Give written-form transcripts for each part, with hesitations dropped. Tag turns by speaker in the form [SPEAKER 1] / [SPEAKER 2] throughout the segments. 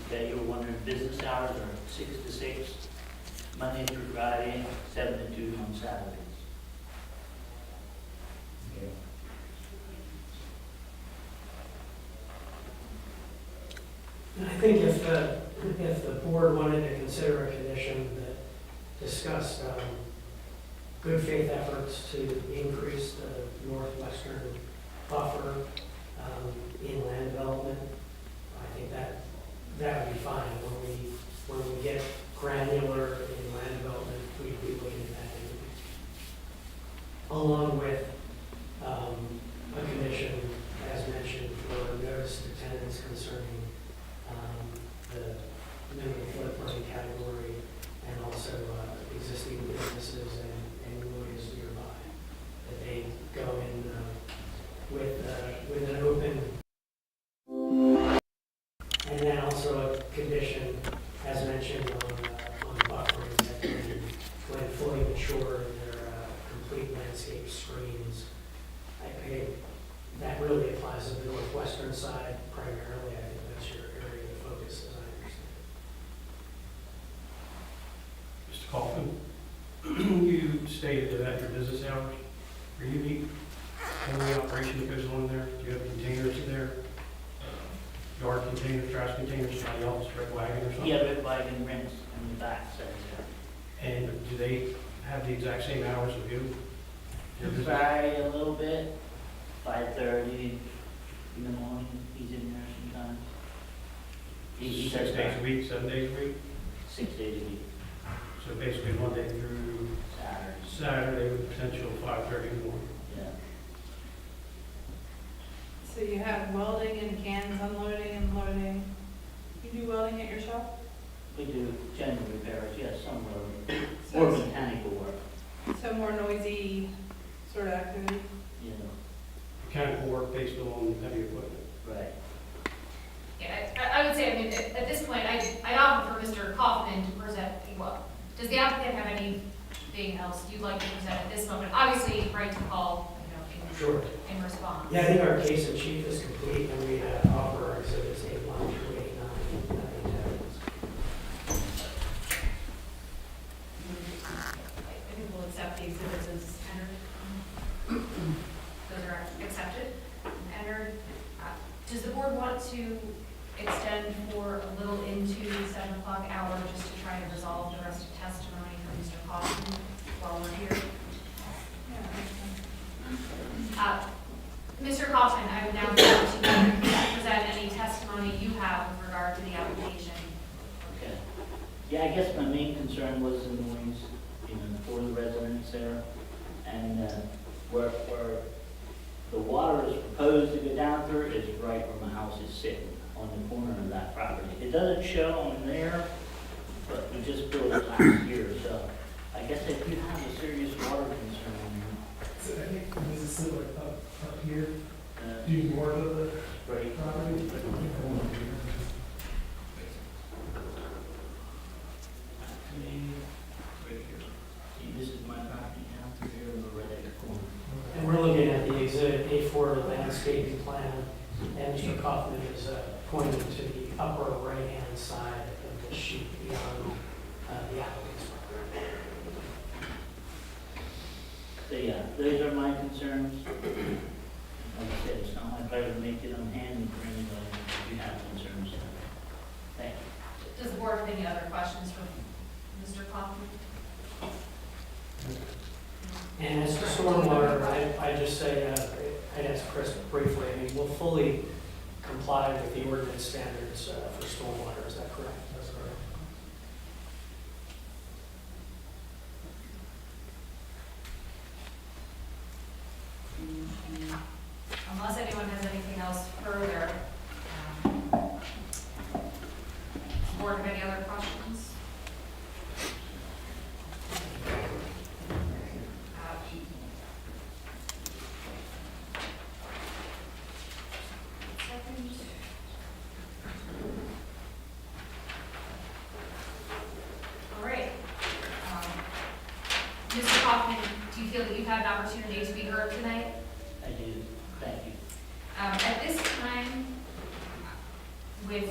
[SPEAKER 1] Okay, you were wondering business hours are 6 to 6, Monday through Friday, 7 to 2 on Saturdays.
[SPEAKER 2] I think if the board wanted to consider a condition that discussed good faith efforts to increase the northwestern buffer in land development, I think that would be fine. When we get granular in land development, we'd be looking at that, along with a condition, as mentioned, for notice to tenants concerning the minimum floodplain category, and also existing businesses and noise nearby, that they go in with an open, and then also a condition, as mentioned, on buffering, that when fully mature, they're complete landscape screens. I think that really applies to the northwestern side primarily. I think that's your area of focus, as I understand.
[SPEAKER 3] Mr. Kaufman, you stated that at your business hours, are you the only operation that goes on there? Do you have containers there? Yard containers, trash containers, somebody else, red wagon or something?
[SPEAKER 1] Yeah, red wagon rents in the back side there.
[SPEAKER 3] And do they have the exact same hours of you? Your business?
[SPEAKER 1] Vary a little bit, 5:30 in the morning, he's in there sometimes. He
[SPEAKER 3] 6 days a week, 7 days a week?
[SPEAKER 1] 6 days a week,
[SPEAKER 3] So basically Monday through
[SPEAKER 1] Saturdays.
[SPEAKER 3] Saturday with potential 5:30 in the morning.
[SPEAKER 1] Yeah.
[SPEAKER 4] So you have welding and cans, unloading and loading. You do welding at your shop?
[SPEAKER 1] We do general repairs, yes, some welding,
[SPEAKER 4] So
[SPEAKER 1] or
[SPEAKER 4] it's-
[SPEAKER 1] mechanical work,
[SPEAKER 4] So more noisy sort of activity?
[SPEAKER 1] you know,
[SPEAKER 3] Mechanical work based on heavy equipment.
[SPEAKER 1] right.
[SPEAKER 5] Yeah, I would say, I mean, at this point, I'd offer for Mr. Kaufman to present, well, does the applicant have anything else you'd like to present at this moment? Obviously, right to call,
[SPEAKER 2] Sure.
[SPEAKER 5] in response.
[SPEAKER 2] Yeah, I think our case in chief is complete, and we offer our exhibits 8-1 through 8-9.
[SPEAKER 5] I think we'll accept the exhibits as entered. Those are accepted, entered. Does the board want to extend for a little into the 7 o'clock hour just to try to resolve the rest of testimony from Mr. Kaufman while we're here? Mr. Kaufman, I would now like to present any testimony you have with regard to the application.
[SPEAKER 1] Okay. Yeah, I guess my main concern was the noise, for the residents there. And where the water is proposed to go down through is right where my house is sitting, on the corner of that property. It doesn't show on there, but we just built it last year, so I guess if you have a serious water concern,
[SPEAKER 6] So I think this is similar up here.
[SPEAKER 1] uh,
[SPEAKER 6] Do you more of the
[SPEAKER 1] right.
[SPEAKER 6] property?
[SPEAKER 1] See, this is my property down through here, we're right at the corner.
[SPEAKER 2] And we're looking at the exhibit A4 landscaping plan, and Mr. Kaufman is pointing to the upper right-hand side of the sheet beyond the applicant's property.
[SPEAKER 1] So yeah, those are my concerns. Like I said, it's not my pleasure to make it unhandy for anybody if you have concerns. Thank you.
[SPEAKER 5] Does the board have any other questions for Mr. Kaufman?
[SPEAKER 2] And as to stormwater, I just say, I'd ask Chris briefly, I mean, we'll fully comply with the ordinance standards for stormwater, is that correct? That's correct.
[SPEAKER 5] Unless anyone has anything else further, does the board have any other questions? All right. Mr. Kaufman, do you feel that you've had an opportunity to be heard tonight?
[SPEAKER 1] I do. Thank you.
[SPEAKER 5] At this time, with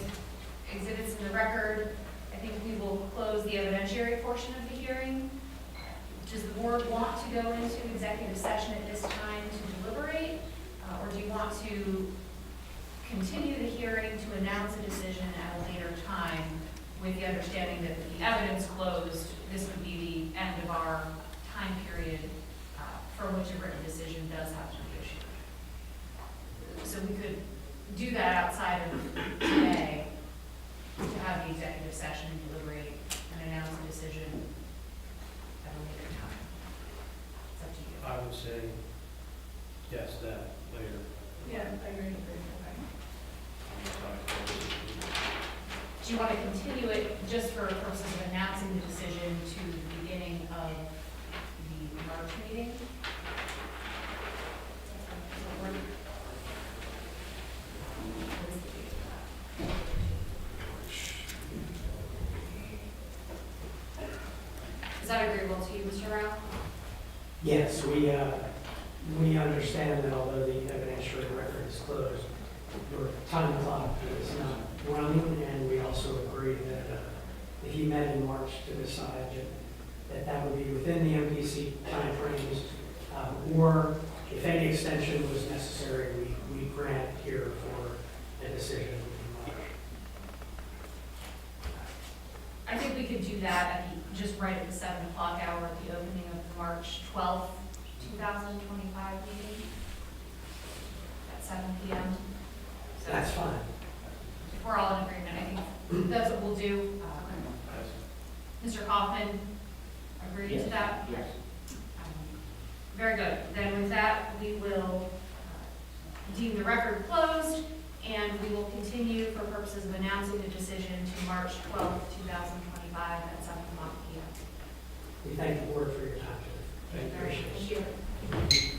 [SPEAKER 5] exhibits in the record. I think we will close the evidentiary portion of the hearing. Does the board want to go into executive session at this time to deliberate? Or do you want to continue the hearing to announce a decision at a later time with the understanding that the evidence closed, this would be the end of our time period for which a written decision does have to be issued? So we could do that outside of today to have the executive session and deliberate and announce a decision at a later time. It's up to you.
[SPEAKER 3] I would say, yes, that later.
[SPEAKER 4] Yeah, I agree.
[SPEAKER 5] Do you want to continue it just for purposes of announcing the decision to the beginning of the March meeting? Is that agreeable to you, Mr. Rao?
[SPEAKER 2] Yes, we understand that although the evidentiary record is closed, your time clock is not running, and we also agree that if you met in March to decide that would be within the MPC timeframes, or if any extension was necessary, we grant here for a decision in March.
[SPEAKER 5] I think we could do that at just right at the 7 o'clock hour at the opening of the March 12th, 2025 meeting at 7 p.m. So
[SPEAKER 2] That's fine.
[SPEAKER 5] if we're all in agreement, I think that's what we'll do. Mr. Kaufman, agree to
[SPEAKER 1] Yes.
[SPEAKER 5] that?
[SPEAKER 1] Yes.
[SPEAKER 5] Very good. Then with that, we will deem the record closed, and we will continue for purposes of announcing the decision to March 12th, 2025 at 7 o'clock p.m.
[SPEAKER 2] We thank the board for your time today.
[SPEAKER 5] Very
[SPEAKER 2] Appreciate it.
[SPEAKER 5] Thank you.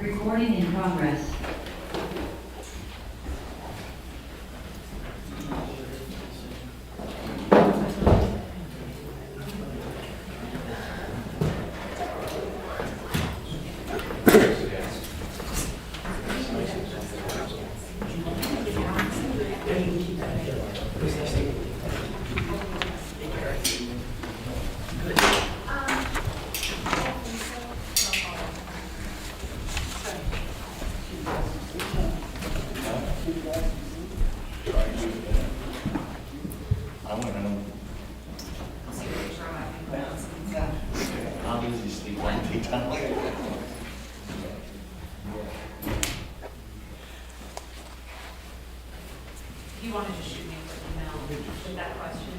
[SPEAKER 7] Recording in progress.
[SPEAKER 5] If you want to just shoot me an email with that question.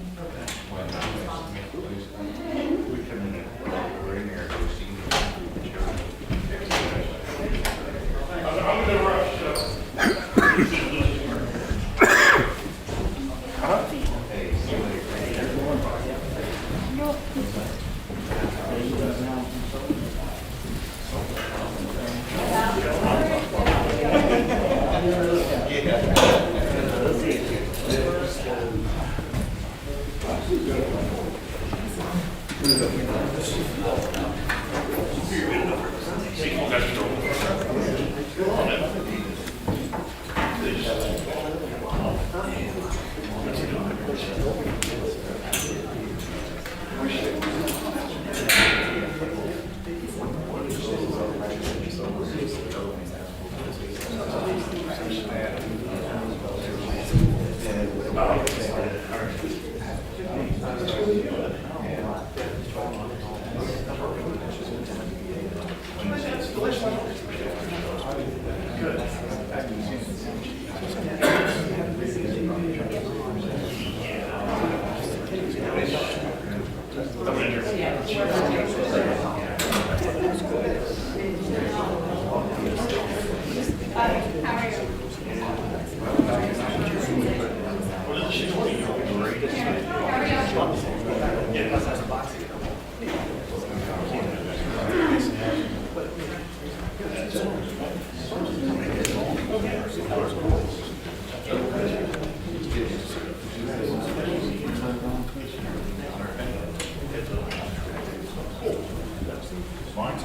[SPEAKER 8] Mine's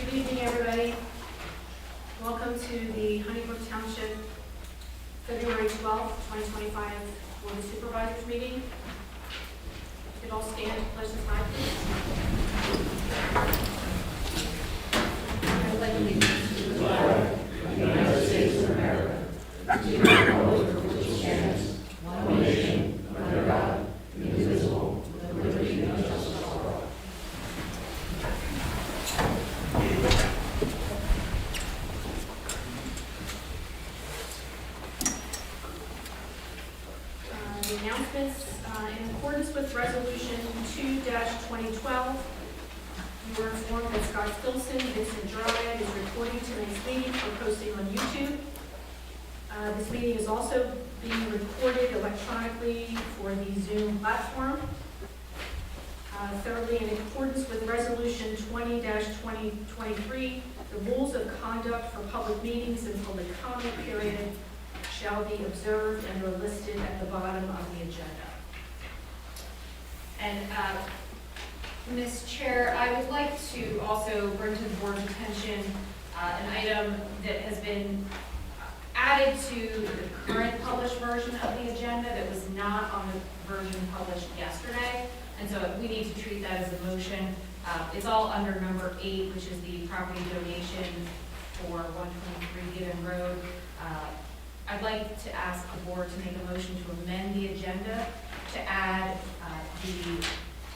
[SPEAKER 5] Good evening, everybody. Welcome to the Honeybrook Township February 12th, 2025 Board of Supervisors meeting. If you'd all stand, pledge the flag, please. I pledge allegiance to the flag of the United States of America, to the republic for which it stands, one nation, under God, indivisible, with liberty and justice for all. The announcements, in accordance with Resolution 2-2012, you were informed that Scott Stilson, Vincent Dryad is reporting tonight's meeting for posting on YouTube. This meeting is also being recorded electronically for the Zoom platform. Thirdly, in accordance with Resolution 20-2023, the rules of conduct for public meetings and public comment period shall be observed and are listed at the bottom of the agenda.
[SPEAKER 7] And, Ms. Chair, I would like to also bring to the board's attention an item that has been added to the current published version of the agenda that was not on the version published yesterday. And so we need to treat that as a motion. It's all under number 8, which is the property donation for 123 Given Road. I'd like to ask the board to make a motion to amend the agenda to add the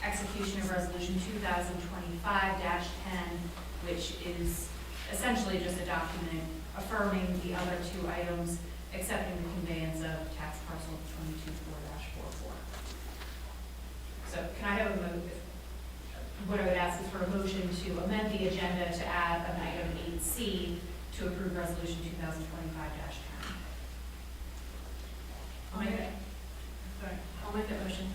[SPEAKER 7] execution of Resolution 2025-10, which is essentially just a document affirming the other 2 items, accepting the conveyance of tax parcel 224-44. So can I have a move? What I would ask is for a motion to amend the agenda to add an item 8C to approve Resolution 2025-10.
[SPEAKER 5] I'll make it. Sorry, I'll make that motion.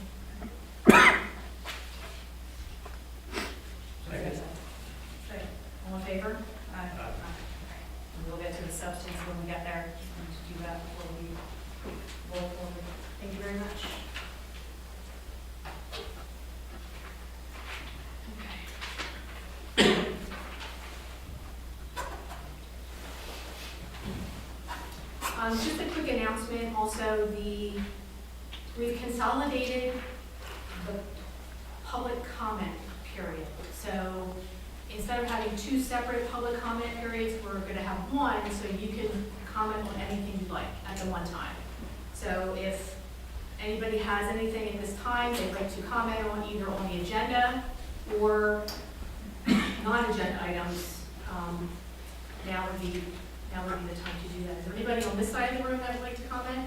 [SPEAKER 5] Second. All in favor? Aye. And we'll get to the substance when we get there. Just wanted to do that before we roll forward. Thank you very much. Just a quick announcement, also, we've consolidated the public comment period. So instead of having 2 separate public comment periods, we're going to have one, so you can comment on anything you'd like at the one time. So if anybody has anything at this time they'd like to comment on, either on the agenda or non-agenda items, now would be the time to do that. Is there anybody on this side of the room that would like to comment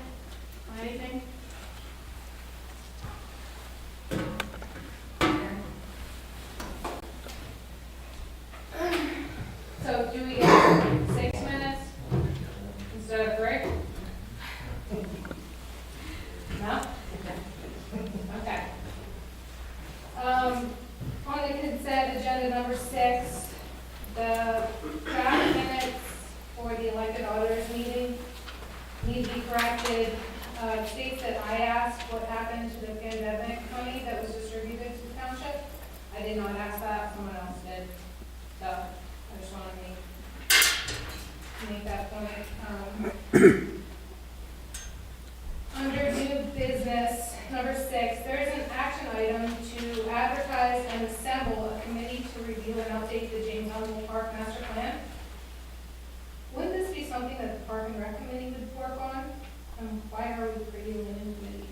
[SPEAKER 5] on anything?
[SPEAKER 7] So do we have 6 minutes?
[SPEAKER 4] states that I asked what happened to the pandemic money that was distributed to the township. I did not ask that, someone else did. So I just wanted to make that point. Under new business, number 6, there is an action item to advertise and assemble a committee to review and update the James Umble Park master plan. Wouldn't this be something that the Park and Rec Committee would work on? Why are we creating a new committee?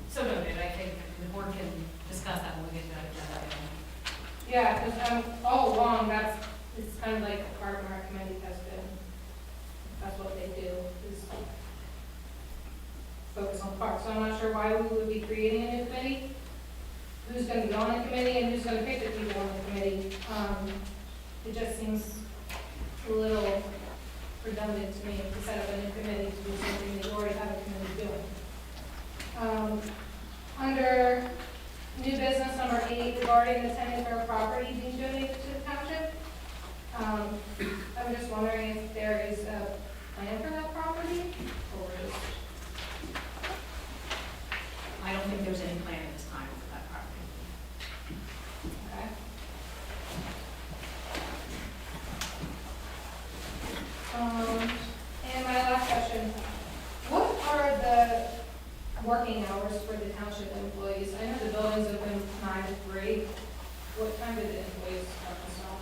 [SPEAKER 5] So noted, I think the board can discuss that when we get to that agenda item.
[SPEAKER 4] Yeah, because all along, it's kind of like the Park and Rec Committee has been, that's what they do, is focus on parks. So I'm not sure why we would be creating a new committee. Who's going to be on the committee and who's going to pick the people on the committee. It just seems a little redundant to me to set up a new committee to do something they already have a committee doing. Under new business number 8, regarding the tenant or property being donated to the township, I'm just wondering if there is a plan for that property, or is...
[SPEAKER 5] I don't think there's any plan at this time for that property.
[SPEAKER 4] Okay. And my last question, what are the working hours for the township employees? I know the building's open 9 to 3. What time do the employees start and stop?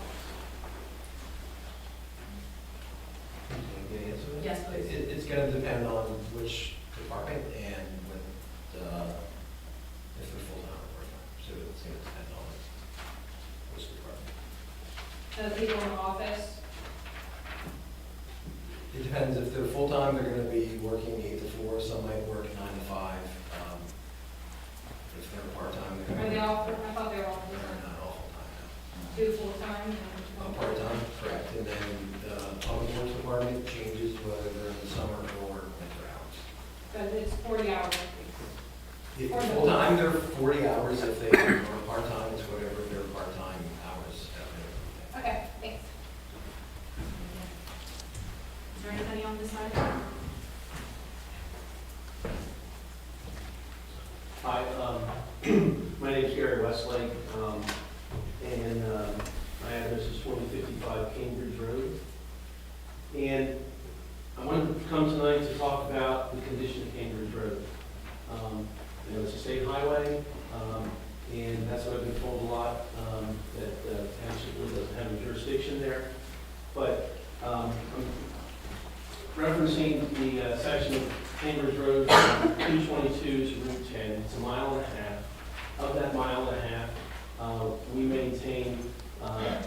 [SPEAKER 5] Yes, please.
[SPEAKER 8] It's gonna depend on which department and when, if they're full-time or part-time, so it's gonna depend on which department.
[SPEAKER 4] The people in the office?
[SPEAKER 8] It depends, if they're full-time, they're gonna be working 8 to 4, some might work 9 to 5. If they're part-time, they're
[SPEAKER 4] Are
[SPEAKER 8] gonna
[SPEAKER 4] they
[SPEAKER 8] be,
[SPEAKER 4] all, I thought they were all
[SPEAKER 8] they're
[SPEAKER 4] full-time.
[SPEAKER 8] not all full-time
[SPEAKER 4] 2 full-time and
[SPEAKER 8] now.
[SPEAKER 4] 1
[SPEAKER 8] Part-time, correct, and then the public works department changes whether they're in the summer or winter hours.
[SPEAKER 4] But it's 40 hours.
[SPEAKER 8] If
[SPEAKER 4] Or the-
[SPEAKER 8] full-time, they're 40 hours. If they are part-time, it's whatever their part-time hours have been.
[SPEAKER 4] Okay, thanks.
[SPEAKER 5] Is there anybody on this side?
[SPEAKER 9] Hi, my name is Westlake, and my address is 2055 Cambridge Road. And I wanted to come tonight to talk about the condition of Cambridge Road. You know, it's a state highway, and that's what I've been told a lot, that the township really doesn't have a jurisdiction there. But I'm referencing the section of Cambridge Road from 222 to Route 10. It's a mile and a half. Of that mile and a half, we maintain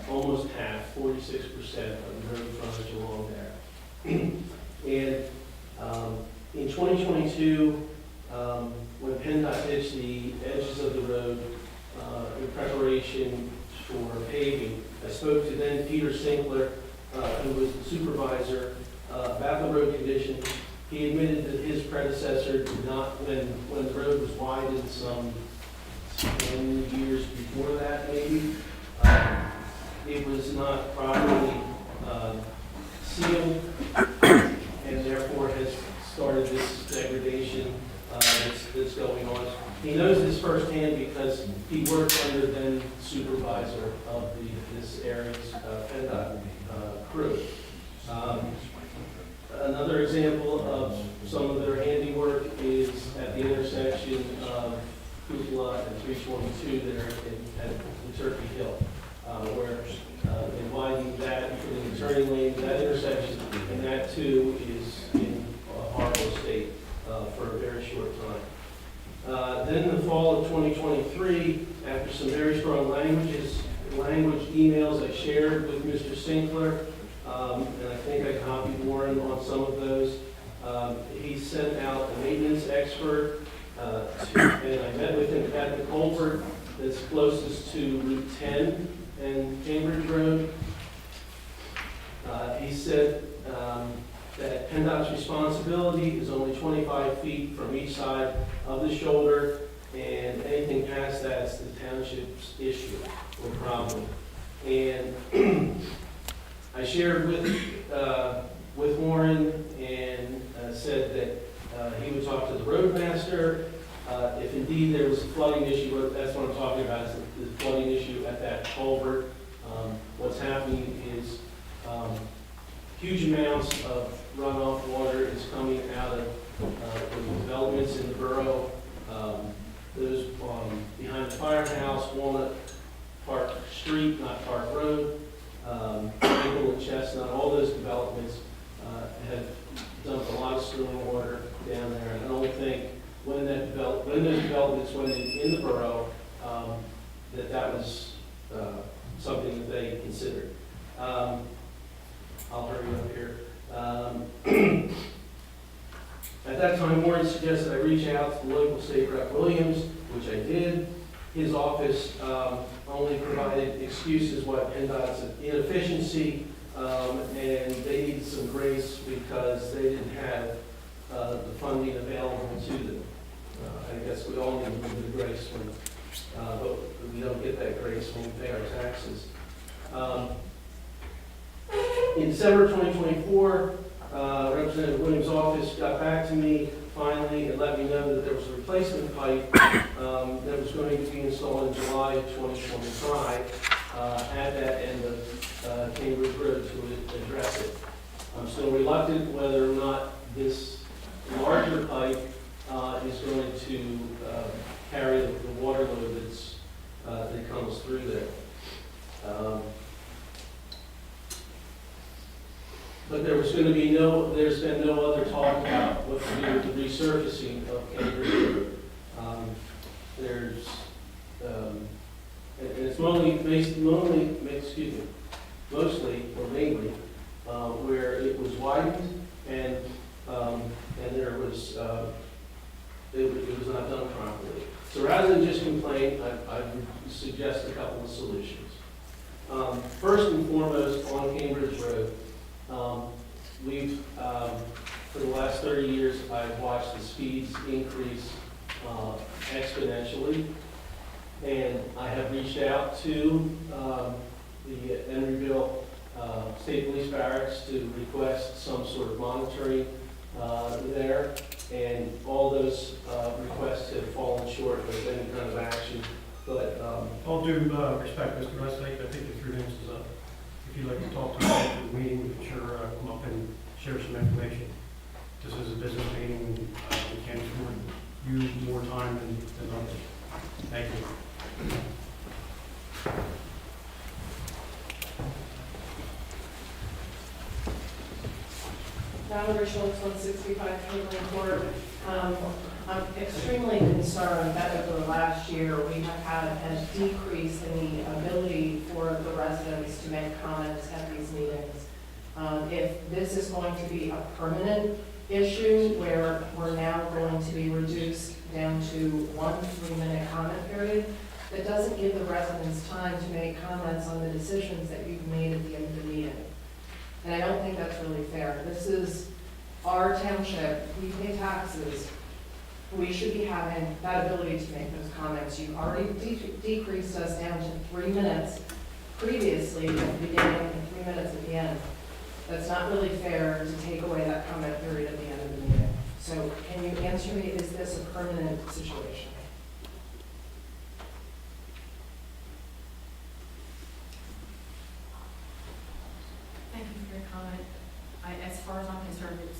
[SPEAKER 9] almost half, 46% of the road frontage along there. And in 2022, when PennDOT ditched the edges of the road in preparation for paving, I spoke to then Peter Sinkler, who was the supervisor, about the road condition. He admitted that his predecessor did not, when the road was widened some 10 years before that maybe, it was not properly sealed, and therefore has started this degradation that's going on. He knows this firsthand because he worked under then supervisor of this area's PennDOT crew. Another example of some of their handiwork is at the intersection of Cupola and 322 there at Turkey Hill, where they widened that, putting the turning lane, that intersection, and that too is in a horrible state for a very short time. Then in the fall of 2023, after some very strong language emails I shared with Mr. Sinkler, and I think I copied Warren on some of those, he sent out a maintenance expert, and I met with him at the culvert that's closest to Route 10 and Cambridge Road. He said that PennDOT's responsibility is only 25 feet from each side of the shoulder, and anything past that's the township's issue or problem. And I shared with Warren and said that he would talk to the roadmaster. If indeed there was a flooding issue, that's what I'm talking about, is the flooding issue at that culvert. What's happening is huge amounts of runoff water is coming out of the developments in the borough. Those behind the firehouse, Walnut Park Street, not Park Road, Pickle and Chestnut, all those developments have dumped a lot of storm water down there. And I don't think when those developments went in the borough, that was something that they considered. I'll hurry up here. At that time, Warren suggested I reach out to the local state rep Williams, which I did. His office only provided excuses what PennDOT's inefficiency, and they needed some grace because they didn't have the funding available to them. I guess we all need a little bit of grace when, but we don't get that grace when we pay our taxes. In December 2024, Representative Williams' office got back to me finally and let me know that there was a replacement pipe that was going to be installed in July of 2025 at that end of Cambridge Road to address it. I'm still reluctant whether or not this larger pipe is going to carry the water load that comes through there. But there's been no other talk about what to do with the resurfacing of Cambridge Road. And it's mostly or mainly where it was widened and there was it was not done properly. So rather than just complain, I would suggest a couple of solutions. First and foremost, on Cambridge Road, we've, for the last 30 years, I've watched the speeds increase exponentially. And I have reached out to the Emeryville State Police Barracks to request some sort of monitoring there. And all those requests have fallen short of any kind of action. But
[SPEAKER 3] All due respect, Mr. Westlake, I think your 3 minutes is up. If you'd like to talk to me after the meeting, we can sure come up and share some information. This is a business meeting, and we can't afford you more time than others. Thank you.
[SPEAKER 6] Valerie Schultz, 165 Cleveland Court. I'm extremely concerned that over the last year, we have had a decrease in the ability for the residents to make comments at these meetings. If this is going to be a permanent issue where we're now going to be reduced down to 1 3-minute comment period, that doesn't give the residents time to make comments on the decisions that you've made at the end of the meeting. And I don't think that's really fair. This is our township, we pay taxes. We should be having that ability to make those comments. You've already decreased us down to 3 minutes previously at the beginning and 3 minutes at the end. That's not really fair to take away that comment period at the end of the meeting. So can you answer me, is this a permanent situation?
[SPEAKER 5] Thank you for your comment. As far as I'm concerned, it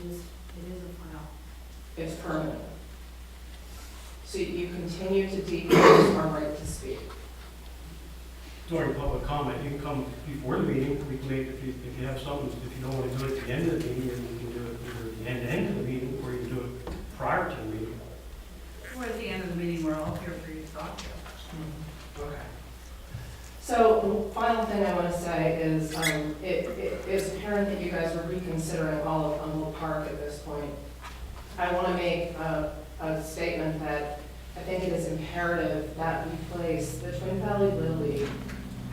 [SPEAKER 5] is a file.
[SPEAKER 6] It's permanent. So you continue to decrease our right to speak.
[SPEAKER 3] During public comment, you can come before the meeting. We can make, if you have something, if you don't want to do it at the end of the meeting, then you can do it either at the end of the meeting, or you can do it prior to the meeting.
[SPEAKER 10] Or at the end of the meeting, we're all here for you to talk to.
[SPEAKER 6] Okay. So the final thing I want to say is it is apparent that you guys are reconsidering all of Umble Park at this point. I want to make a statement that I think it is imperative that we place the Twin Valley Lily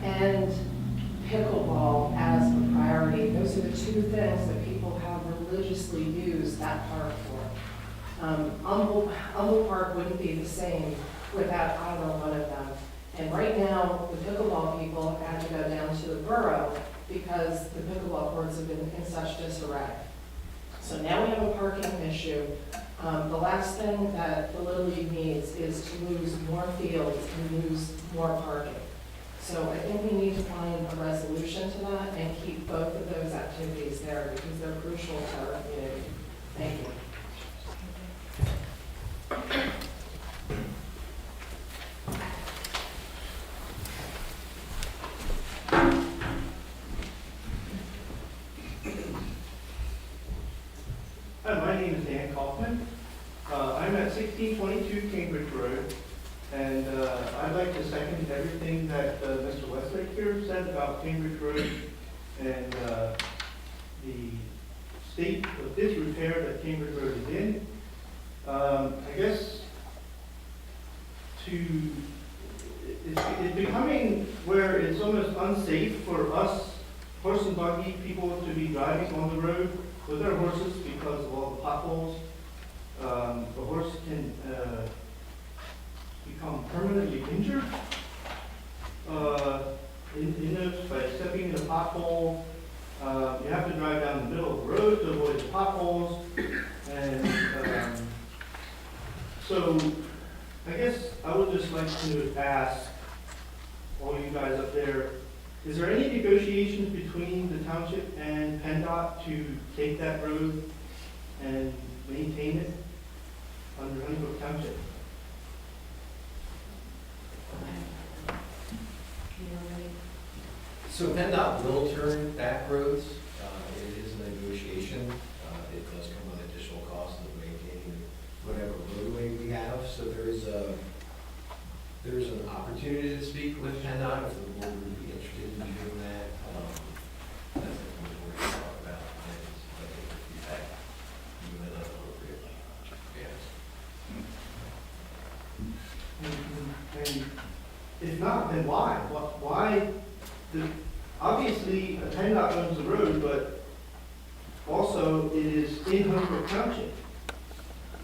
[SPEAKER 6] and pickleball as a priority. Those are the 2 things that people have religiously used that park for. Umble Park wouldn't be the same without either one of them. And right now, the pickleball people have had to go down to the borough because the pickleball courts have been in such disarray. So now we have a parking issue. The last thing that the Little League needs is to lose more fields and lose more parking. So I think we need to find a resolution to that and keep both of those activities there because they're crucial to our community. Thank you.
[SPEAKER 11] Hi, my name is Dan Kaufman. I'm at 1622 Cambridge Road, and I'd like to second everything that Mr. Westlake here said about Cambridge Road and the state of disrepair that Cambridge Road is in. I guess it's becoming where it's almost unsafe for us horse and buggy people to be driving on the road with our horses because of all the potholes. The horse can become permanently injured in those by stepping in a pothole. You have to drive down the middle of the road to avoid the potholes. And so I guess I would just like to ask all you guys up there, is there any negotiations between the township and PennDOT to take that road and maintain it under Honeybrook Township?
[SPEAKER 8] So PennDOT will turn back roads. It is a negotiation. It does come with additional costs of maintaining whatever roadway we have. So there's an opportunity to speak with PennDOT if the board would be interested in doing that. That's something we're going to talk about. And I think the feedback, even appropriate. Yes.
[SPEAKER 11] And if not, then why? Why? Obviously, PennDOT owns the road, but also it is in Honeybrook Township.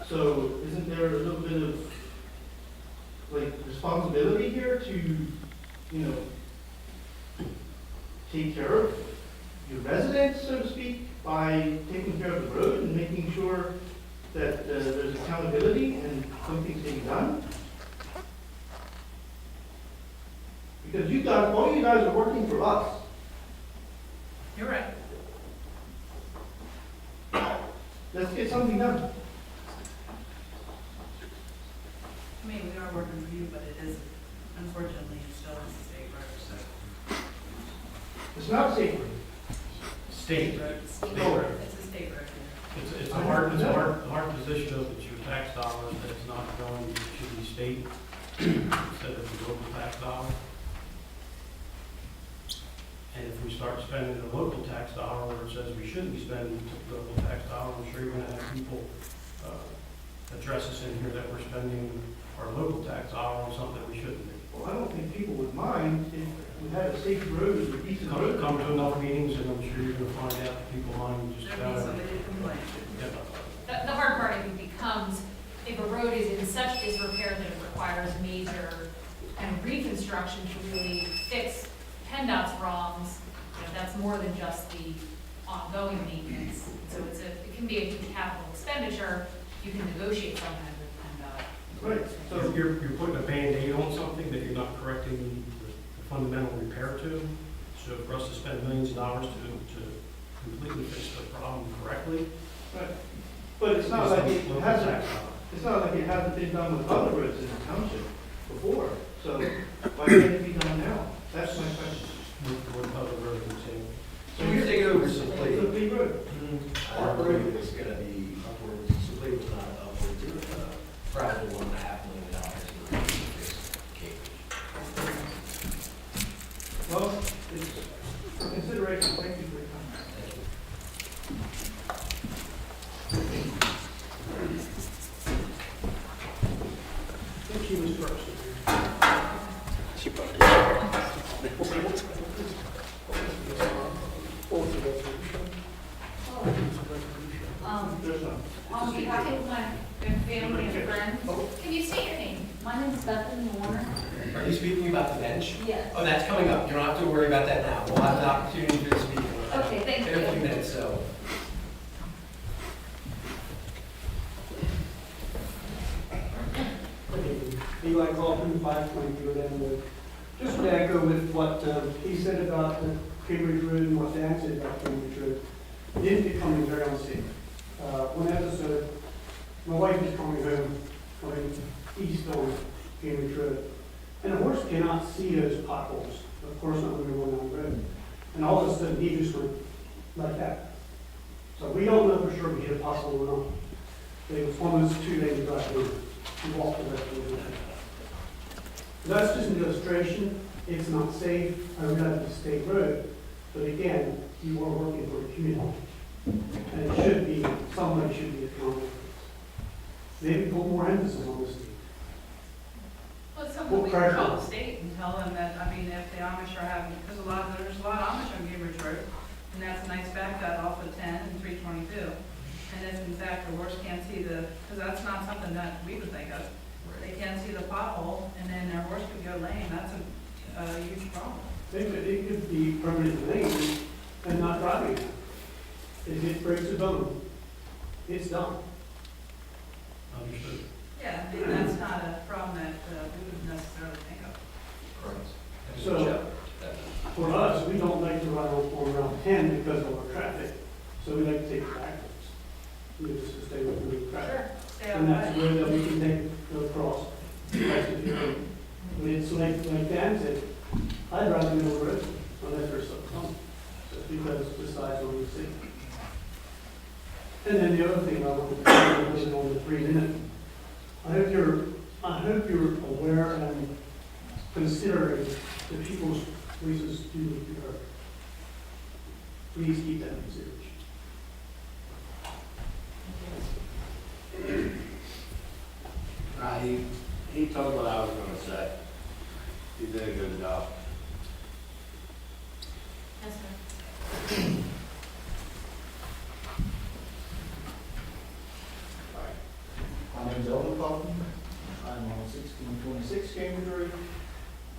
[SPEAKER 11] So isn't there a little bit of responsibility here to, take care of your residents, so to speak, by taking care of the road and making sure that there's accountability and something's being done? Because all you guys are working for us.
[SPEAKER 10] You're right.
[SPEAKER 11] Let's get something done.
[SPEAKER 10] I mean, we are working for you, but it is, unfortunately, it still is a state road, so.
[SPEAKER 11] It's not safe.
[SPEAKER 3] State.
[SPEAKER 10] State
[SPEAKER 11] road.
[SPEAKER 10] road. It's a state road.
[SPEAKER 3] It's a hard position of it's your tax dollars that it's not going to the state instead of the local tax dollar. And if we start spending the local tax dollar where it says we shouldn't be spending the local tax dollar, I'm sure you're gonna have people address us in here that we're spending our local tax dollar on something we shouldn't be.
[SPEAKER 11] Well, I don't think people would mind if we had a safe road with a decent road.
[SPEAKER 3] Come to enough meetings and I'm sure you're gonna find out that people mind just
[SPEAKER 10] There'll be
[SPEAKER 3] about
[SPEAKER 10] somebody to complain.
[SPEAKER 3] Yeah.
[SPEAKER 7] The hard part, I think, becomes if a road is in such disrepair that it requires major kind of reconstruction to really fix PennDOT's wrongs, that's more than just the ongoing maintenance. So it can be a huge capital expenditure. You can negotiate sometimes with PennDOT.
[SPEAKER 11] Right.
[SPEAKER 3] So you're putting a Band-Aid on something that you're not correcting the fundamental repair to. So for us to spend millions of dollars to completely fix the problem correctly.
[SPEAKER 11] Right. But it's not like it hasn't. It's not like it hasn't been done with other roads in the township before. So why can't it be done now? That's my question.
[SPEAKER 3] What other roads are saying?
[SPEAKER 8] So you're taking over
[SPEAKER 11] It's
[SPEAKER 8] Supply.
[SPEAKER 11] a big road.
[SPEAKER 8] I don't believe it's gonna be upwards, Supply was not upwards of, probably $1.5 million to fix Cambridge.
[SPEAKER 11] Well, it's for consideration. Thank you for your time.
[SPEAKER 3] I think she was first.
[SPEAKER 11] There's none.
[SPEAKER 7] On behalf of my you state your name?
[SPEAKER 12] My name is Bethany Warren.
[SPEAKER 8] Are you speaking about the bench?
[SPEAKER 12] Yes.
[SPEAKER 8] Oh, that's coming up. You don't have to worry about that now. We'll have an opportunity to speak.
[SPEAKER 12] Okay, thank
[SPEAKER 8] In a few
[SPEAKER 12] you.
[SPEAKER 8] minutes, so.
[SPEAKER 13] Levi Kaufman, 522 Denwood. Just to echo with what he said about the Cambridge Road and what Dan said about Cambridge Road, it is becoming very unsafe. One episode, my wife is coming home, coming east on Cambridge Road, and a horse cannot see those potholes, of course not when we're going down the road. And all of a sudden, he just went like that. So we don't know for sure if he hit a pothole or not. It was almost 2 days drive home. He walked the rest of the way. That's just an illustration. It's not safe. I realize it's a state road, but again, you are working for a community. And it should be, somebody should be accountable. Maybe put more emphasis on this.
[SPEAKER 10] Well, it's something we can call the state and tell them that, I mean, if the Amish are having, because there's a lot of Amish on Cambridge Road, and that's a nice back cut off of 10 and 322. And if in fact the horse can't see because that's not something that we would think of. They can't see the pothole, and then their horse could go lame, that's a huge problem.
[SPEAKER 13] It could be permanent lane and not driving. If it breaks a bone, it's done.
[SPEAKER 3] Understood.
[SPEAKER 10] Yeah, I mean, that's not a problem that we would necessarily think of.
[SPEAKER 8] Right.
[SPEAKER 13] So, for us, we don't like to ride on Route 10 because of our traffic, so we like to take it backwards. We just to stay within the traffic.
[SPEAKER 10] Sure, stay out
[SPEAKER 13] And
[SPEAKER 10] of
[SPEAKER 13] that's
[SPEAKER 10] the
[SPEAKER 13] the
[SPEAKER 10] way.
[SPEAKER 13] way that we can take the cross. But it's like Dan said, I'd rather go over it unless there's something coming. Just because the size of the city. And then the other thing I want to say was on the 3 minute. I hope you're aware and considering the people's voices do need to be heard. Please keep that in consideration.
[SPEAKER 14] He told what I was gonna say. He did a good job.
[SPEAKER 7] Yes, sir.
[SPEAKER 11] My name's Umble Park. I'm on 1626 Cambridge Road,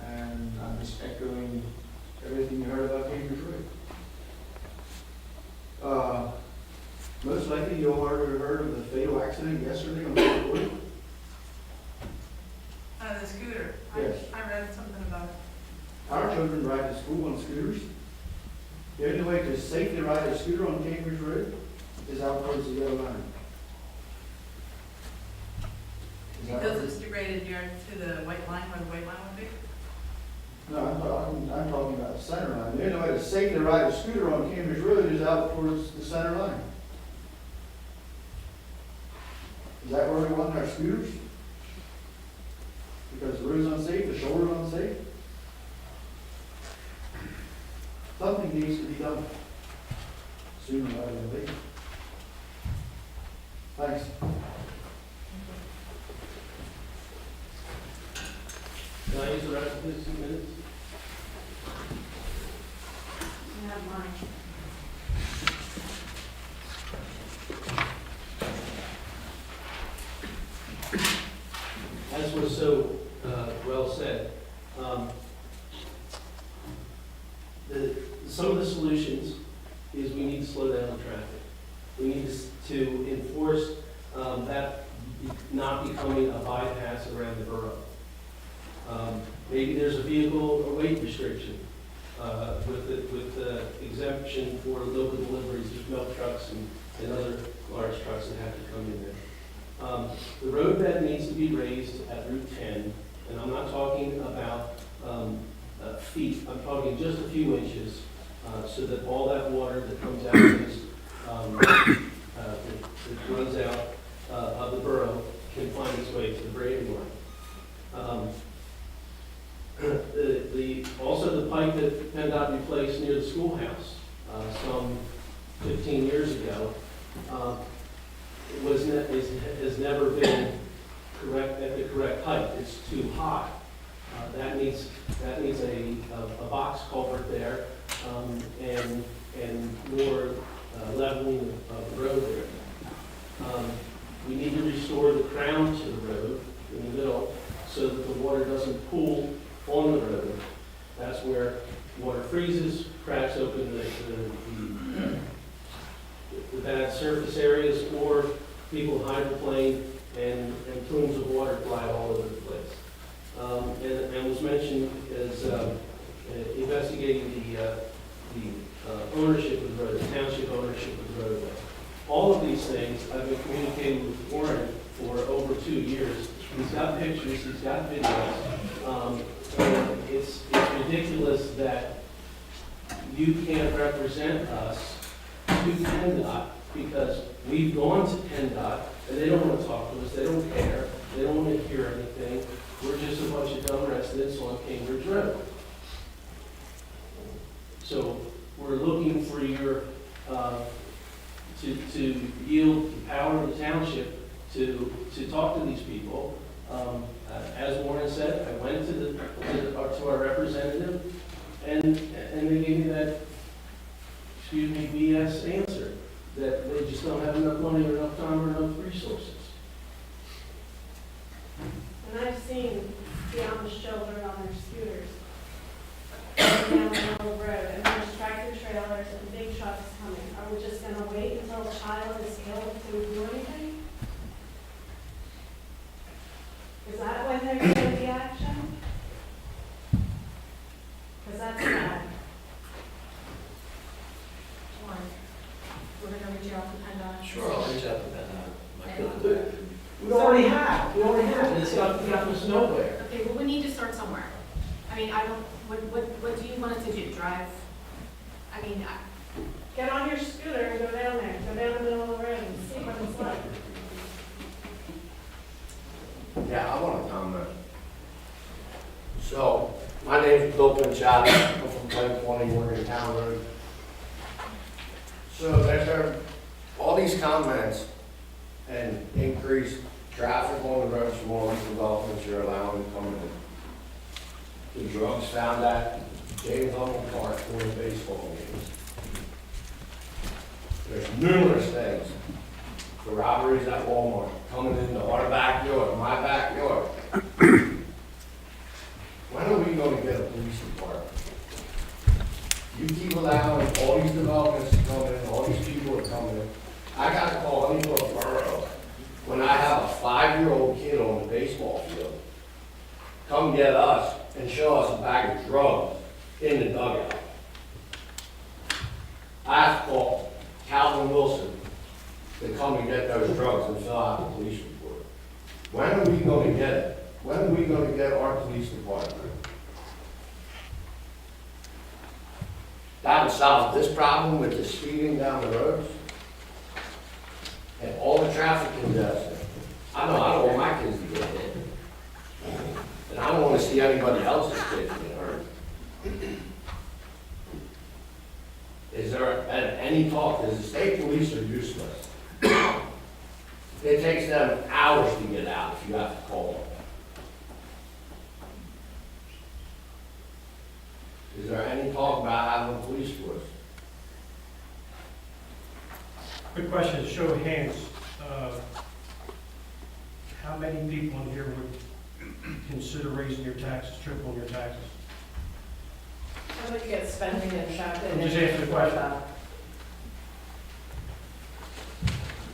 [SPEAKER 11] and I'm just echoing everything you heard about Cambridge Road. Most likely you'll heard of the fatal accident yesterday on the road.
[SPEAKER 10] The scooter.
[SPEAKER 11] Yes.
[SPEAKER 10] I read something about it.
[SPEAKER 11] Our children ride to school on scooters. The only way to safely ride a scooter on Cambridge Road is out towards the yellow line. Is that
[SPEAKER 10] Because
[SPEAKER 11] right?
[SPEAKER 10] it's degraded near to the white line where the white line would be?
[SPEAKER 11] No, I'm talking about the center line. The only way to safely ride a scooter on Cambridge Road is out towards the center line. Is that where we want our scooters? Because the road's unsafe, the shoulder's unsafe? Something needs to be done sooner rather than later. Thanks.
[SPEAKER 9] Can I use the rest of this 2 minutes?
[SPEAKER 12] You have mine.
[SPEAKER 9] As was so well said, some of the solutions is we need to slow down the traffic. We need to enforce that not becoming a bypass around the borough. Maybe there's a vehicle or weight restriction with the exemption for local deliveries of milk trucks and other large trucks that have to come in there. The road bed needs to be raised at Route 10, and I'm not talking about feet, I'm talking just a few inches, so that all that water that comes out that runs out of the borough can find its way to the grading line. Also the pipe that PennDOT replaced near the schoolhouse some 15 years ago has never been correct at the correct height. It's too high. That needs a box culvert there and more leveling of the road there. We need to restore the crown to the road. We need water doesn't pool on the road. That's where water freezes, cracks open the bad surface areas, or people hydroplane and plumes of water fly all over the place. And was mentioned as investigating the ownership of the road, the township ownership of the roadway. All of these things, I've been communicating with Warren for over 2 years. He's got pictures, he's got videos. And it's ridiculous that you can't represent us to PennDOT because we've gone to PennDOT and they don't want to talk to us, they don't care, they don't want to hear anything. We're just a bunch of dumb residents on Cambridge Road. So we're looking for your, to yield the power of the township to talk to these people. As Warren said, I went to our representative, and they gave me that, BS answer, that they just don't have enough money or enough time or enough resources.
[SPEAKER 6] And I've seen the Amish children on their scooters down the middle of the road, and there's tractor trailers and big trucks coming. Are we just gonna wait until the child is ill to do anything? Is that when they're gonna take the action? Because that's bad.
[SPEAKER 7] Warren, we're gonna reach out to PennDOT.
[SPEAKER 8] Sure, I'll reach out to them.
[SPEAKER 1] We already have, and it's got us nowhere.
[SPEAKER 7] Okay, well, we need to start somewhere. I mean, what do you want us to do, drive? I mean,
[SPEAKER 6] Get on your scooter and go down there, go down the middle of the road and see what it's like.
[SPEAKER 14] Yeah, I want to comment. So, my name's Bill Pinchot, I'm from 1020 Morgantown Road. So there's all these comments and increased traffic on the roads from all these developments you're allowing to come in. The drugs found at Umble Park for the baseball games. There's numerous things. The robberies at Walmart, coming into our backyard, my backyard. When are we going to get a police department? You keep allowing all these developments to come in, all these people are coming in. I got to call Huntington Borough when I have a 5-year-old kid on the baseball field. Come get us and show us a bag of drugs in the dugout. I have to call Calvin Wilson to come and get those drugs and fill out the police report. When are we going to get it? When are we going to get our police department? That would solve this problem with the speeding down the roads and all the traffic congestion. I don't want my kids to get hit. And I don't want to see anybody else's kids get hurt. Is there any talk? Because the state police are useless. It takes them hours to get out if you have to call them. Is there any talk about having a police force?
[SPEAKER 3] Quick question, show of hands. How many people in here would consider raising your taxes, tripling your taxes?
[SPEAKER 6] How about you get spending and traffic?
[SPEAKER 3] I'm just asking the question.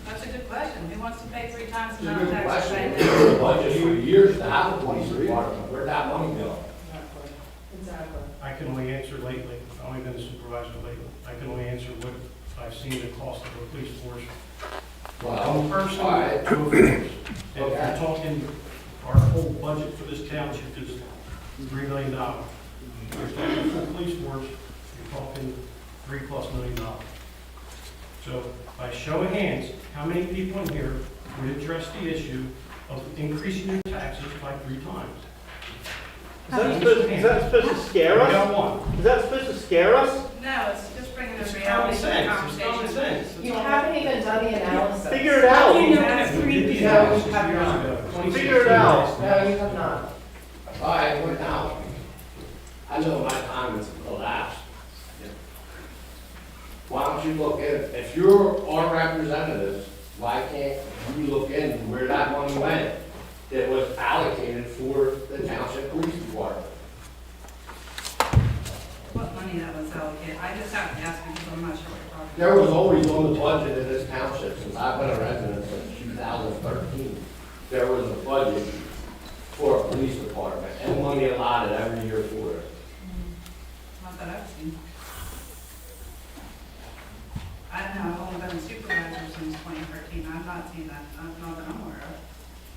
[SPEAKER 10] That's a good question. Who wants to pay 3 times the
[SPEAKER 14] It's a
[SPEAKER 10] amount of
[SPEAKER 14] good
[SPEAKER 10] taxes
[SPEAKER 14] question.
[SPEAKER 10] they
[SPEAKER 14] We've
[SPEAKER 10] pay?
[SPEAKER 14] been budgeted for years to have a police department. Where'd that money go?
[SPEAKER 6] Exactly.
[SPEAKER 3] I can only answer lately. I've only been a supervisor lately. I can only answer what I've seen the cost of a police force. One person
[SPEAKER 14] all right.
[SPEAKER 3] to a force. And if you're talking, our whole budget for this township is $3 million. If you're talking a full police force, you're talking $3+ million. So by show of hands, how many people in here would address the issue of increasing your taxes by 3 times?
[SPEAKER 11] Is that supposed to scare
[SPEAKER 3] We
[SPEAKER 11] us?
[SPEAKER 3] got one.
[SPEAKER 11] Is that supposed to scare us?
[SPEAKER 10] No, it's just bringing the
[SPEAKER 3] It's common
[SPEAKER 10] reality to the
[SPEAKER 3] sense. It's common
[SPEAKER 10] conversation.
[SPEAKER 3] sense.
[SPEAKER 6] You haven't even done the analysis.
[SPEAKER 11] Figure it out.
[SPEAKER 3] We did the analysis
[SPEAKER 6] No, we have
[SPEAKER 3] years
[SPEAKER 6] not.
[SPEAKER 3] ago, 2016.
[SPEAKER 11] Figure it out.
[SPEAKER 6] No, you have not.
[SPEAKER 14] All right, we're now. I know my time has elapsed. Why don't you look in, if you're our representatives, why can't you look into where that money went that was allocated for the township police department.
[SPEAKER 10] What money that was allocated? I just have to ask because I'm not sure what you're talking about.
[SPEAKER 14] There was always on the budget in this township, since I've been a resident since 2013, there was a budget for a police department, and money allotted every year for it.
[SPEAKER 10] Not that I've seen. I don't know, I've only been a supervisor since 2013. I've not seen that, not that I'm aware of.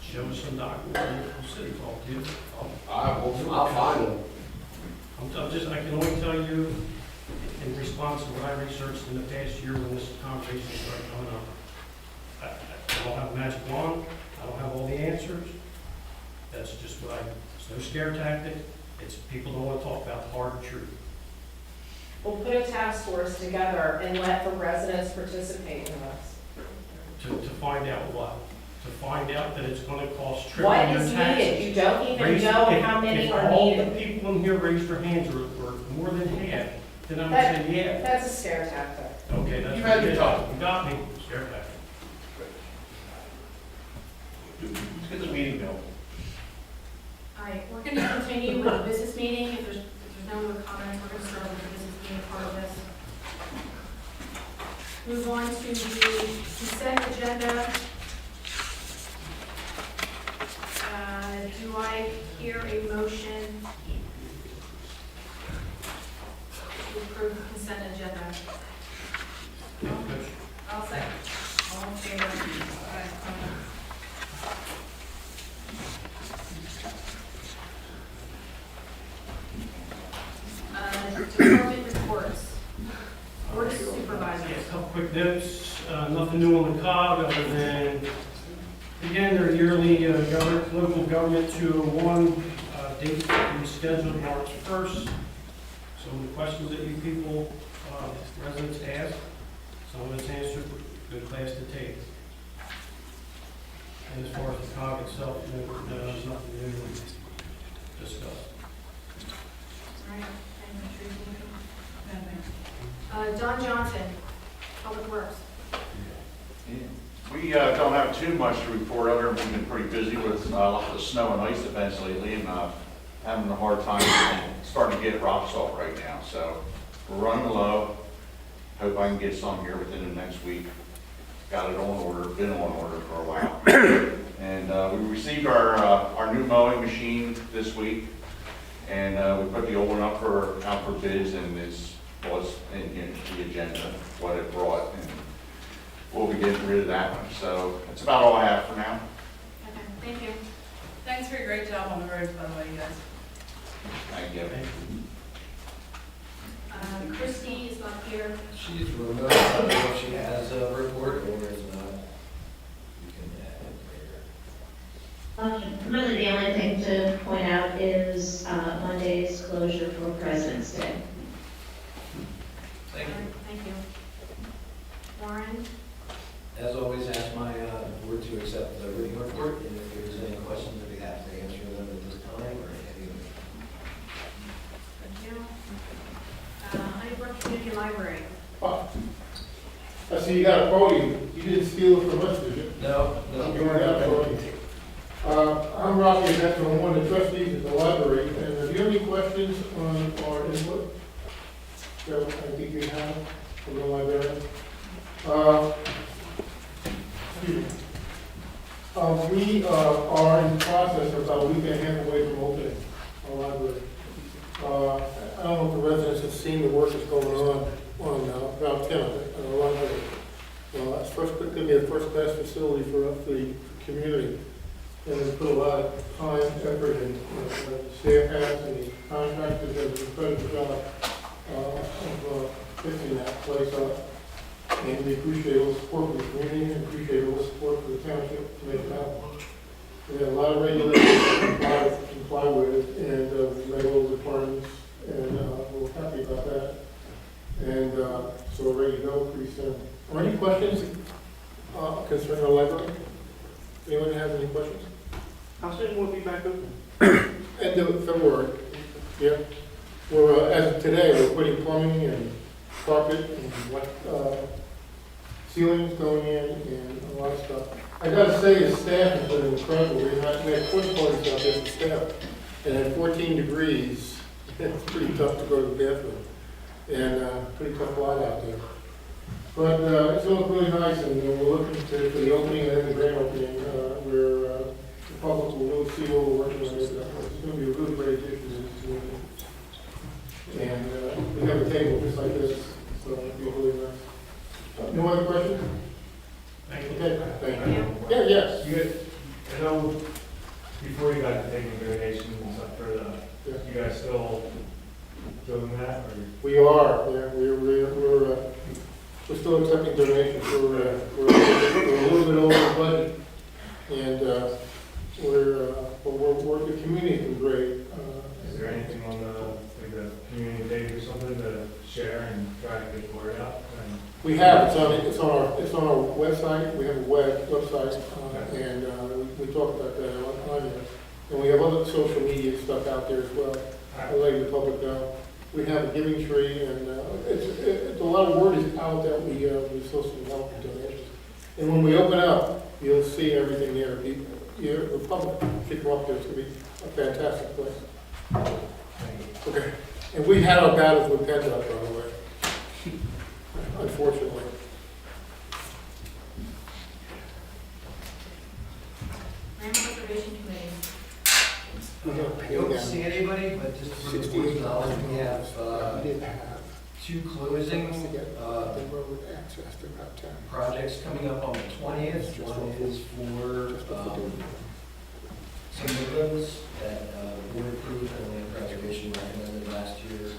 [SPEAKER 3] Show us some documents from City Hall, too.
[SPEAKER 14] I'll find them.
[SPEAKER 3] I can only tell you, in response to what I researched in the past year when this conversation started coming up, I don't have a magic wand, I don't have all the answers. That's just what it's no scare tactic. It's people don't want to talk about the hard truth.
[SPEAKER 6] We'll put a task force together and let the residents participate in this.
[SPEAKER 3] To find out what? To find out that it's going to cost triple
[SPEAKER 6] What
[SPEAKER 3] your
[SPEAKER 6] is
[SPEAKER 3] taxes.
[SPEAKER 6] needed? You don't even
[SPEAKER 3] Raise-
[SPEAKER 6] know
[SPEAKER 3] if-
[SPEAKER 6] how many
[SPEAKER 3] if
[SPEAKER 6] are
[SPEAKER 3] all the
[SPEAKER 6] needed.
[SPEAKER 3] people in here raised their hands or more than half, then I would say yeah.
[SPEAKER 6] That's a scare tactic.
[SPEAKER 3] Okay, that's.
[SPEAKER 14] You've had your
[SPEAKER 3] it.
[SPEAKER 14] time.
[SPEAKER 3] You got me, scare tactic.
[SPEAKER 11] Let's get the meeting going.
[SPEAKER 7] All right, we're going to continue with the business meeting. If there's no other comments, we're going to start with the business meeting part of this. Move on to the consent agenda. Do I hear a motion to approve the consent agenda?
[SPEAKER 10] I'll say. All in favor?
[SPEAKER 7] Department reports. Board of Supervisors.
[SPEAKER 3] Yeah, a couple quick notes, nothing new on the cog other than, again, their yearly local government 201 date is scheduled March 1st. Some of the questions that you people, residents asked, some of it's answered, good class to take. And as far as the cog itself, there's nothing new to discuss.
[SPEAKER 7] All right, thank you, Tracy. Don Johnson, Public Works.
[SPEAKER 15] We don't have too much to report other than we've been pretty busy with a lot of the snow and ice events lately and having a hard time starting to get rock salt right now. So we're running low. Hope I can get some here within the next week. Got it on order, been on order for a while. And we received our new mowing machine this week. And we put the old one out for bids, and this was in the agenda, what it brought. And we'll be getting rid of that one. So that's about all I have for now.
[SPEAKER 7] Okay, thank you.
[SPEAKER 10] Thanks for your great job on the roads, by the way, you guys.
[SPEAKER 15] Thank you.
[SPEAKER 7] Kristy is not here.
[SPEAKER 8] She's remote, I don't know if she has a report or is not. You can add it later.
[SPEAKER 12] Really, the only thing to point out is Monday's closure for President's Day.
[SPEAKER 8] Thank you.
[SPEAKER 7] Thank you. Warren?
[SPEAKER 8] As always, ask my board to accept the reading report, and if there's any questions, I'd be happy to answer them at this time or any other.
[SPEAKER 7] Thank you. Honeybrook Community Library.
[SPEAKER 16] I see you got a podium. You didn't steal it from us, did you?
[SPEAKER 8] No, no.
[SPEAKER 16] You weren't out there. I'm Rocky, and that's I'm one of the trustees at the library. And do you have any questions on our input? So I think you have from the librarian. Excuse me. We are in the process of about a week and a half away from opening our library. I don't know if the residents have seen the work that's going on about 10 of it, our library. It's going to be a first-class facility for the community. And we put a lot of time, effort, and the staff has, and the contractors have an incredible job of fixing that place up. And we appreciate all the support from the community, and appreciate all the support from the township to make it happen. We have a lot of regulations to comply with, and we made all the requirements, and we're happy about that. And so we're ready to go pretty soon. Are there any questions concerning our library? Anyone have any questions?
[SPEAKER 11] How soon will it be back open?
[SPEAKER 16] End of February. Yeah. We're, as of today, we're putting plumbing and carpet and ceilings going in and a lot of stuff. I gotta say, the staff has been incredible. We had porta potties out there for staff, and at 14 degrees, it's pretty tough to go to the bathroom, and pretty tough light out there. But it's all really nice, and we're looking for the opening and then the grand opening, where the public will really see what we're working on. It's going to be a really great addition to the community. And we have a table just like this, so it'll be really nice. No other questions?
[SPEAKER 3] Thank you.
[SPEAKER 16] Okay, thank you. Yeah, yes.
[SPEAKER 17] I know before you guys were taking donations and stuff for you guys still doing that, or?
[SPEAKER 16] We are, yeah, we're still accepting donations. We're a little bit over the budget, and the community's been great.
[SPEAKER 17] Is there anything on the community page or something to share and try to get the word out?
[SPEAKER 16] We have, it's on our website. We have a website, and we talk about that on there. And we have other social media stuff out there as well. I'll let the public know. We have a giving tree, and it's a lot of word is out that we still some help and donations. And when we open up, you'll see everything there. The public can come up there. It's going to be a fantastic place. Okay. And we had our battles with PennDOT, by the way. Unfortunately.
[SPEAKER 5] Land Conservation Committee.
[SPEAKER 8] I don't see anybody, but just for the board's knowledge, we have two closing projects coming up on the 20th. One is for some of those that the board approved and land preservation recommended last year.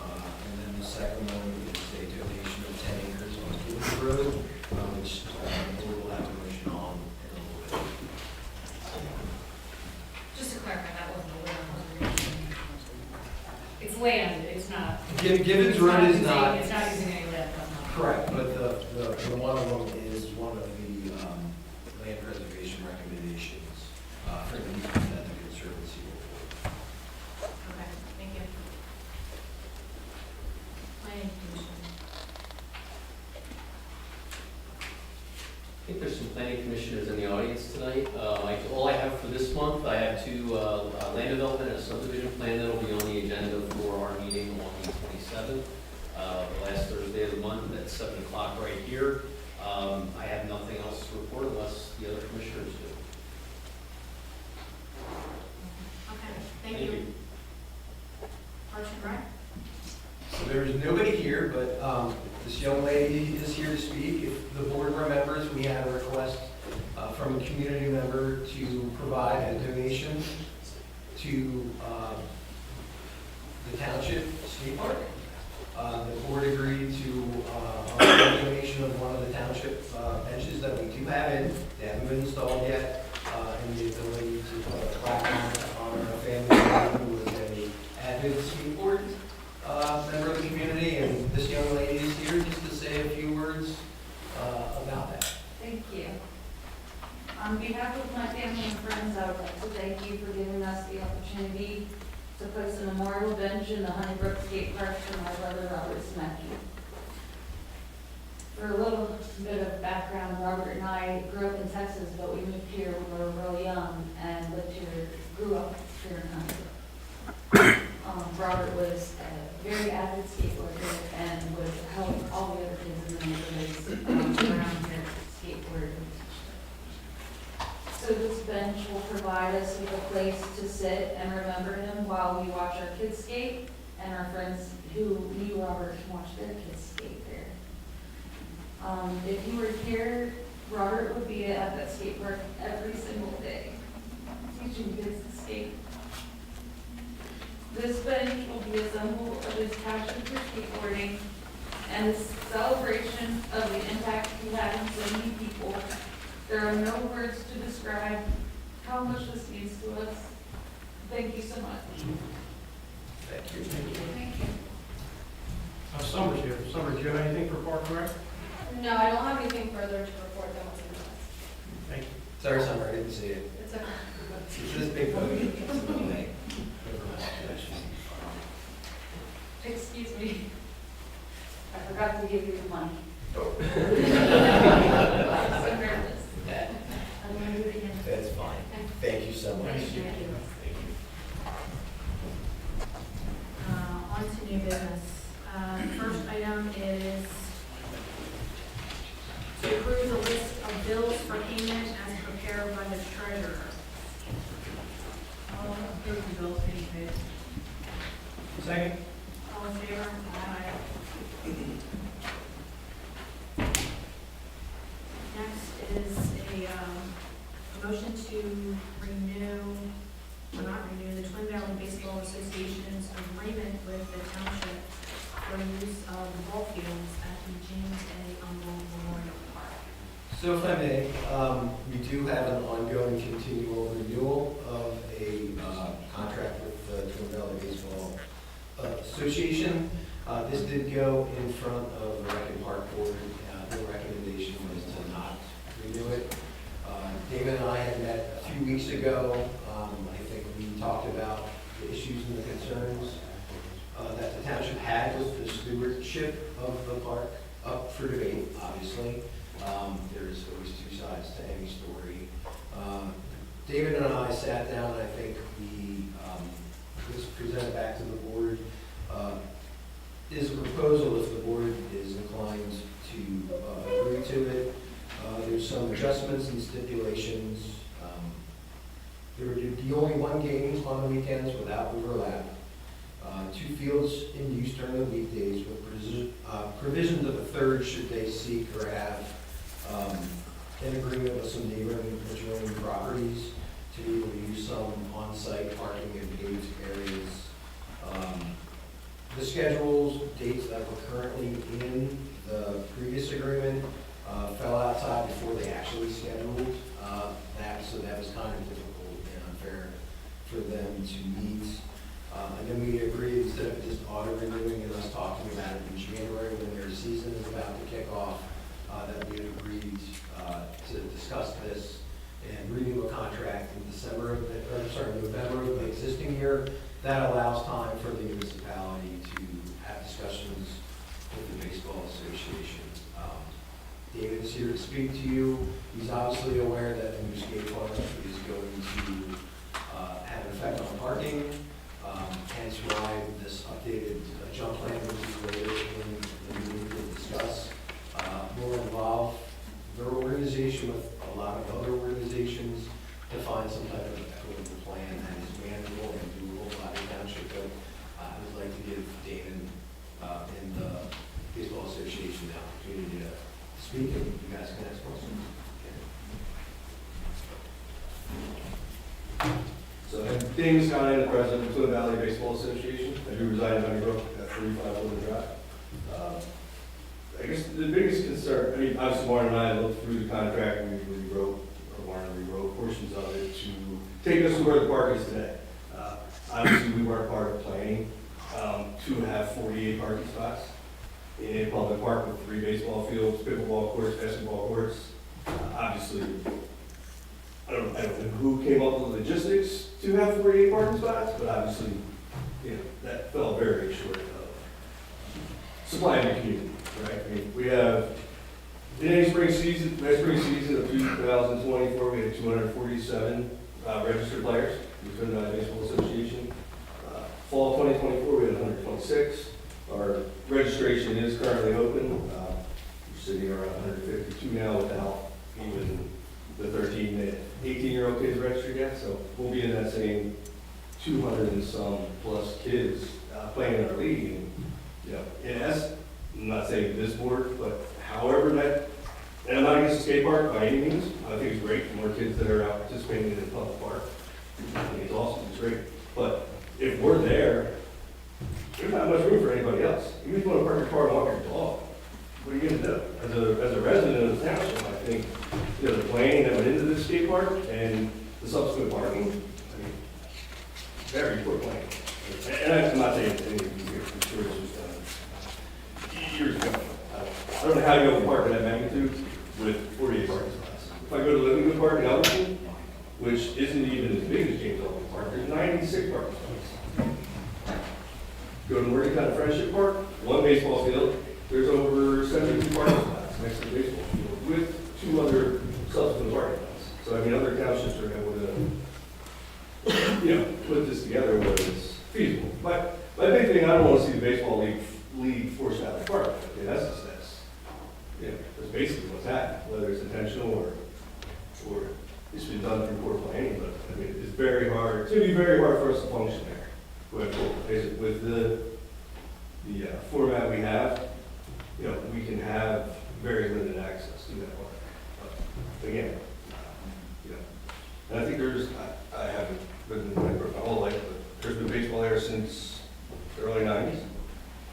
[SPEAKER 8] And then the second one is a donation of 10 acres on Gilbert Road, which the board will have a motion on in a little bit.
[SPEAKER 5] Just to clarify, that wasn't a land conservation. It's land, it's not.
[SPEAKER 8] Gibbons Road is not.
[SPEAKER 5] It's not using any land, that's not.
[SPEAKER 8] Correct, but the one of them is one of the land preservation recommendations for the use that the Conservancy will hold.
[SPEAKER 5] Okay, thank you. Planning Commission.
[SPEAKER 18] I think there's some planning commissioners in the audience tonight. All I have for this month, I have two land development and a subdivision plan that'll be on the agenda for our meeting on the 27th, the last Thursday of the month at 7 o'clock right here. I have nothing else to report unless the other commissioners do.
[SPEAKER 5] Okay, thank you. Parks and Rec?
[SPEAKER 8] So there's nobody here, but this young lady is here to speak. If the board remembers, we had a request from a community member to provide a donation to the township skate park. The board agreed to a donation of one of the township benches that we do have in. They haven't been installed yet, and the ability to put a plaque on our family who was an avid skateboard member of the community, and this young lady is here just to say a few words about that.
[SPEAKER 19] Thank you. On behalf of my family and friends, I would like to thank you for giving us the opportunity to post a memorial bench in the Honeybrook Skate Park for my brother Robert Smecki. For a little bit of background, Robert and I grew up in Texas, but we moved here when we were real young and lived here, grew up here in Honeybrook. Robert was a very avid skateboarder and would help all the other kids in the neighborhoods around here skateboard. So this bench will provide us with a place to sit and remember him while we watch our kids skate, and our friends who knew Robert can watch their kids skate there. If he were here, Robert would be at that skate park every single day, teaching kids to skate. This bench will be a symbol of his passion for skateboarding and a celebration of the impact he had on so many people. There are no words to describe how much this means to us. Thank you so much.
[SPEAKER 8] Thank you.
[SPEAKER 19] Thank you.
[SPEAKER 3] Summer's here. Summer, do you have anything for Park and Rec?
[SPEAKER 4] No, I don't have anything further to report than what's in the list.
[SPEAKER 3] Thank you.
[SPEAKER 8] Sorry, Summer, I didn't see it.
[SPEAKER 4] It's okay.
[SPEAKER 8] It's this big buggy. It's a little thing.
[SPEAKER 19] Excuse me. I forgot to give you the money.
[SPEAKER 8] Oh.
[SPEAKER 19] I'm so nervous.
[SPEAKER 8] so much.
[SPEAKER 5] Thank you. On to new business. First item is to approve the list of bills for payment as prepared by the treasurer.
[SPEAKER 10] I'll approve the bills being paid.
[SPEAKER 3] Second?
[SPEAKER 5] All in favor? Aye. Next is a motion to renew, or not renew, the Twin Valley Baseball Association's agreement with the township for use of the ball fields at the James A. Umble Memorial Park.
[SPEAKER 8] So if I may, we do have an ongoing continual renewal of a contract with the Twin Valley Baseball Association. This did go in front of the Rec and Park Board. The recommendation was to not renew it. David and I had met a few weeks ago. I think we talked about the issues and the concerns that the township had with the stewardship of the park, up for debate, obviously. There's always two sides to any story. David and I sat down, and I think this presented back to the board is a proposal if the board is inclined to agree to it. There's some adjustments and stipulations. There would be only one game on the weekends without overlap. 2 fields in use during the weekdays with provisions of a third should they seek or have an agreement with some neighboring adjoining properties to be able to use some on-site parking and paved areas. The schedules, dates that were currently in the previous agreement fell outside before they actually scheduled that, so that was kind of difficult and unfair for them to meet. And then we agreed, instead of just auto renewing and us talking about it in January when their season is about to kick off, that we had agreed to discuss this and renew a contract in November of the existing year. That allows time for the municipality to have discussions with the Baseball Association. David is here to speak to you. He's obviously aware that the new skate park is going to have an effect on parking, hence why this updated jump plan, which is later in the meeting to discuss, will involve their organization with a lot of other organizations to find some type of equitable plan that is manageable and doable by the township. But I would like to give David and the Baseball Association the opportunity to speak, and you guys can ask questions.
[SPEAKER 20] So I'm Dave Scott, the president of Twin Valley Baseball Association. I do reside in Brook at 35 Woodland Drive. I guess the biggest concern, I mean, obviously Warren and I looked through the contract, and we rewrote portions of it to take us to where the park is today. Obviously, we weren't part of planning to have 48 parking spots in a public park with 3 baseball fields, pickleball courts, basketball courts. Obviously, I don't know who came up with the logistics to have 48 parking spots, but obviously, that fell very short of supplying the community, right? I mean, we have, in any spring season of 2024, we had 247 registered players within the Baseball Association. Fall 2024, we had 126. Our registration is currently open. We're sitting around 152 now without even the 13 to 18-year-old kids registered yet. So we'll be in that same 200 and some plus kids playing in our league. And, it has, I'm not saying this board, but however that, and I'm not against the skate park by any means. I think it's great. More kids that are out participating in the public park. I think it's awesome. It's great. But if we're there, there's not much room for anybody else. Even if you want to park your car and walk your dog, what are you going to do? As a resident of the township, I think, the planning that went into this skate park and the subsequent parking, I mean, very poor planning. And I'm not saying anything here, I'm sure this was done years ago. I don't know how you go to park of that magnitude with 48 parking spots. If I go to Livingwood Park in Elton, which isn't even as big as James Elton Park, there's 96 parking spots. Go to Morgantown Friendship Park, 1 baseball field, there's over 72 parking spots next to the baseball field with 2 other subsequent parking lots. So I mean, other townships are able to put this together was feasible. My big thing, I don't want to see the baseball league forced out of the park. Okay, that's that's basically what's happened, whether it's intentional or it's been done through poor planning, but I mean, it's very hard, it's gonna be very hard for us to function there going forward. With the format we have, we can have very limited access to that park. But again, and I think I haven't been in my whole life, but there's been baseball there since the early 90s.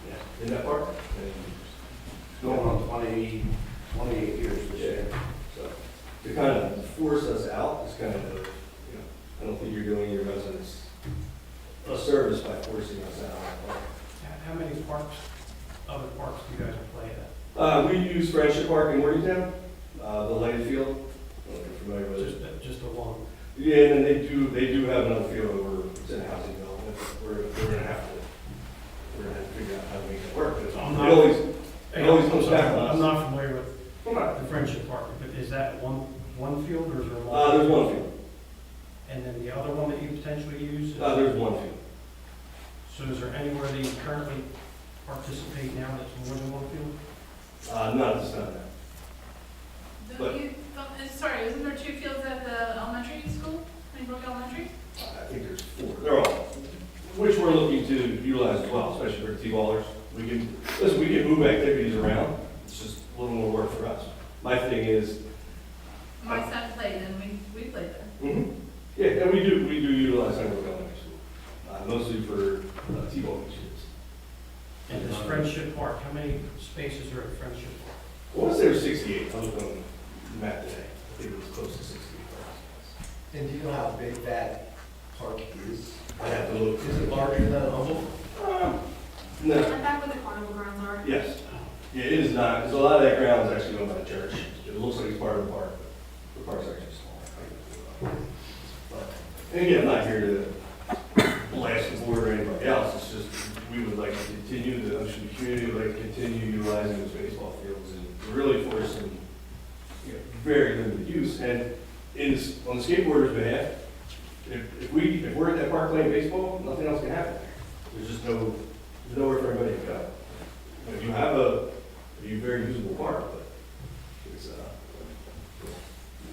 [SPEAKER 20] Yeah, in that park. And
[SPEAKER 14] Going on 28 years this year.
[SPEAKER 20] So to kind of force us out is kind of, I don't think you're doing your residents a service by forcing us out.
[SPEAKER 3] How many other parks do you guys play at?
[SPEAKER 20] We use Friendship Park in Morgantown, the lighted field. I don't know if you're familiar with it.
[SPEAKER 3] Just the one.
[SPEAKER 20] Yeah, and then they do have another field over, it's in a housing development. We're gonna have to figure out how to make it work. It always comes back on us.
[SPEAKER 3] I'm not familiar with the Friendship Park, but is that one field or is there more?
[SPEAKER 20] There's one field.
[SPEAKER 3] And then the other one that you potentially use?
[SPEAKER 20] There's one field.
[SPEAKER 3] So is there anywhere that you currently participate now that's more than one field?
[SPEAKER 20] Not at this time.
[SPEAKER 10] Sorry, isn't there 2 fields at the elementary school, Brook Elementary?
[SPEAKER 20] I think there's 4. They're all, which we're looking to utilize as well, especially for T-ballers. We can move activities around. It's just a little more work for us. My thing is.
[SPEAKER 10] My son played and we played there.
[SPEAKER 20] Mm-hmm. Yeah, and we do utilize Brook Elementary School, mostly for T-ball students.
[SPEAKER 3] And this Friendship Park, how many spaces are at Friendship Park?
[SPEAKER 20] I want to say there's 68. I was on the map today. I think it was close to 68.
[SPEAKER 8] And do you know how big that park is?
[SPEAKER 20] I have to look.
[SPEAKER 8] Is it larger than Umble?
[SPEAKER 20] No.
[SPEAKER 7] Is that where the carnival grounds are?
[SPEAKER 20] Yes. Yeah, it is not, because a lot of that ground is actually owned by the church. It looks like it's part of the park, but the park's actually small. And again, I'm not here to blast the board or anybody else. It's just, we would like to continue, the community would like to continue utilizing those baseball fields and really force some very limited use. And on the skateboarders' behalf, if we're at that park playing baseball, nothing else can happen. There's just nowhere for everybody to go. You have a very usable park, but it's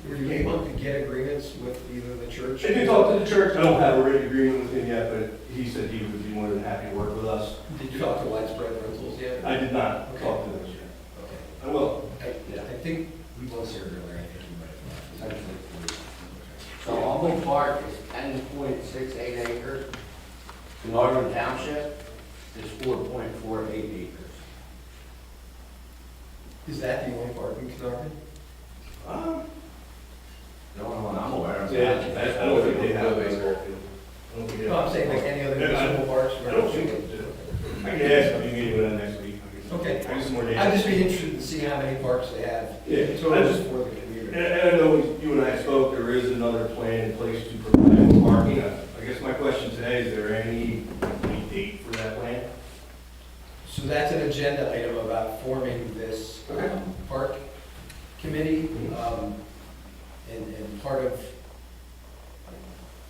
[SPEAKER 8] Were you able to get agreements with either the church?
[SPEAKER 20] I did talk to the church. I don't have a written agreement with him yet, but he said he would be more than happy to work with us.
[SPEAKER 8] Did you talk to Widespread Rentals yet?
[SPEAKER 20] I did not talk to them yet.
[SPEAKER 8] Okay.
[SPEAKER 20] I will.
[SPEAKER 8] I think we was here earlier, I think you might have.
[SPEAKER 14] So Umble Park is 10.68 acres. Northern Township is 4.48 acres.
[SPEAKER 8] Is that the only park in Carnarvon?
[SPEAKER 14] The only one I'm aware of.
[SPEAKER 20] I don't think they have a baseball field.
[SPEAKER 8] No, I'm saying like any other municipal parks.
[SPEAKER 20] I don't think they do. I can ask them, you meeting with them next week.
[SPEAKER 8] Okay.
[SPEAKER 20] I get some more data.
[SPEAKER 8] I'd just be interested to see how many parks they have.
[SPEAKER 20] Yeah.
[SPEAKER 8] So it's for the community.
[SPEAKER 20] And I know when you and I spoke, there is another plan in place to provide more parking. I guess my question today, is there any date for that plan?
[SPEAKER 8] So that's an agenda item about forming this park committee. And part of,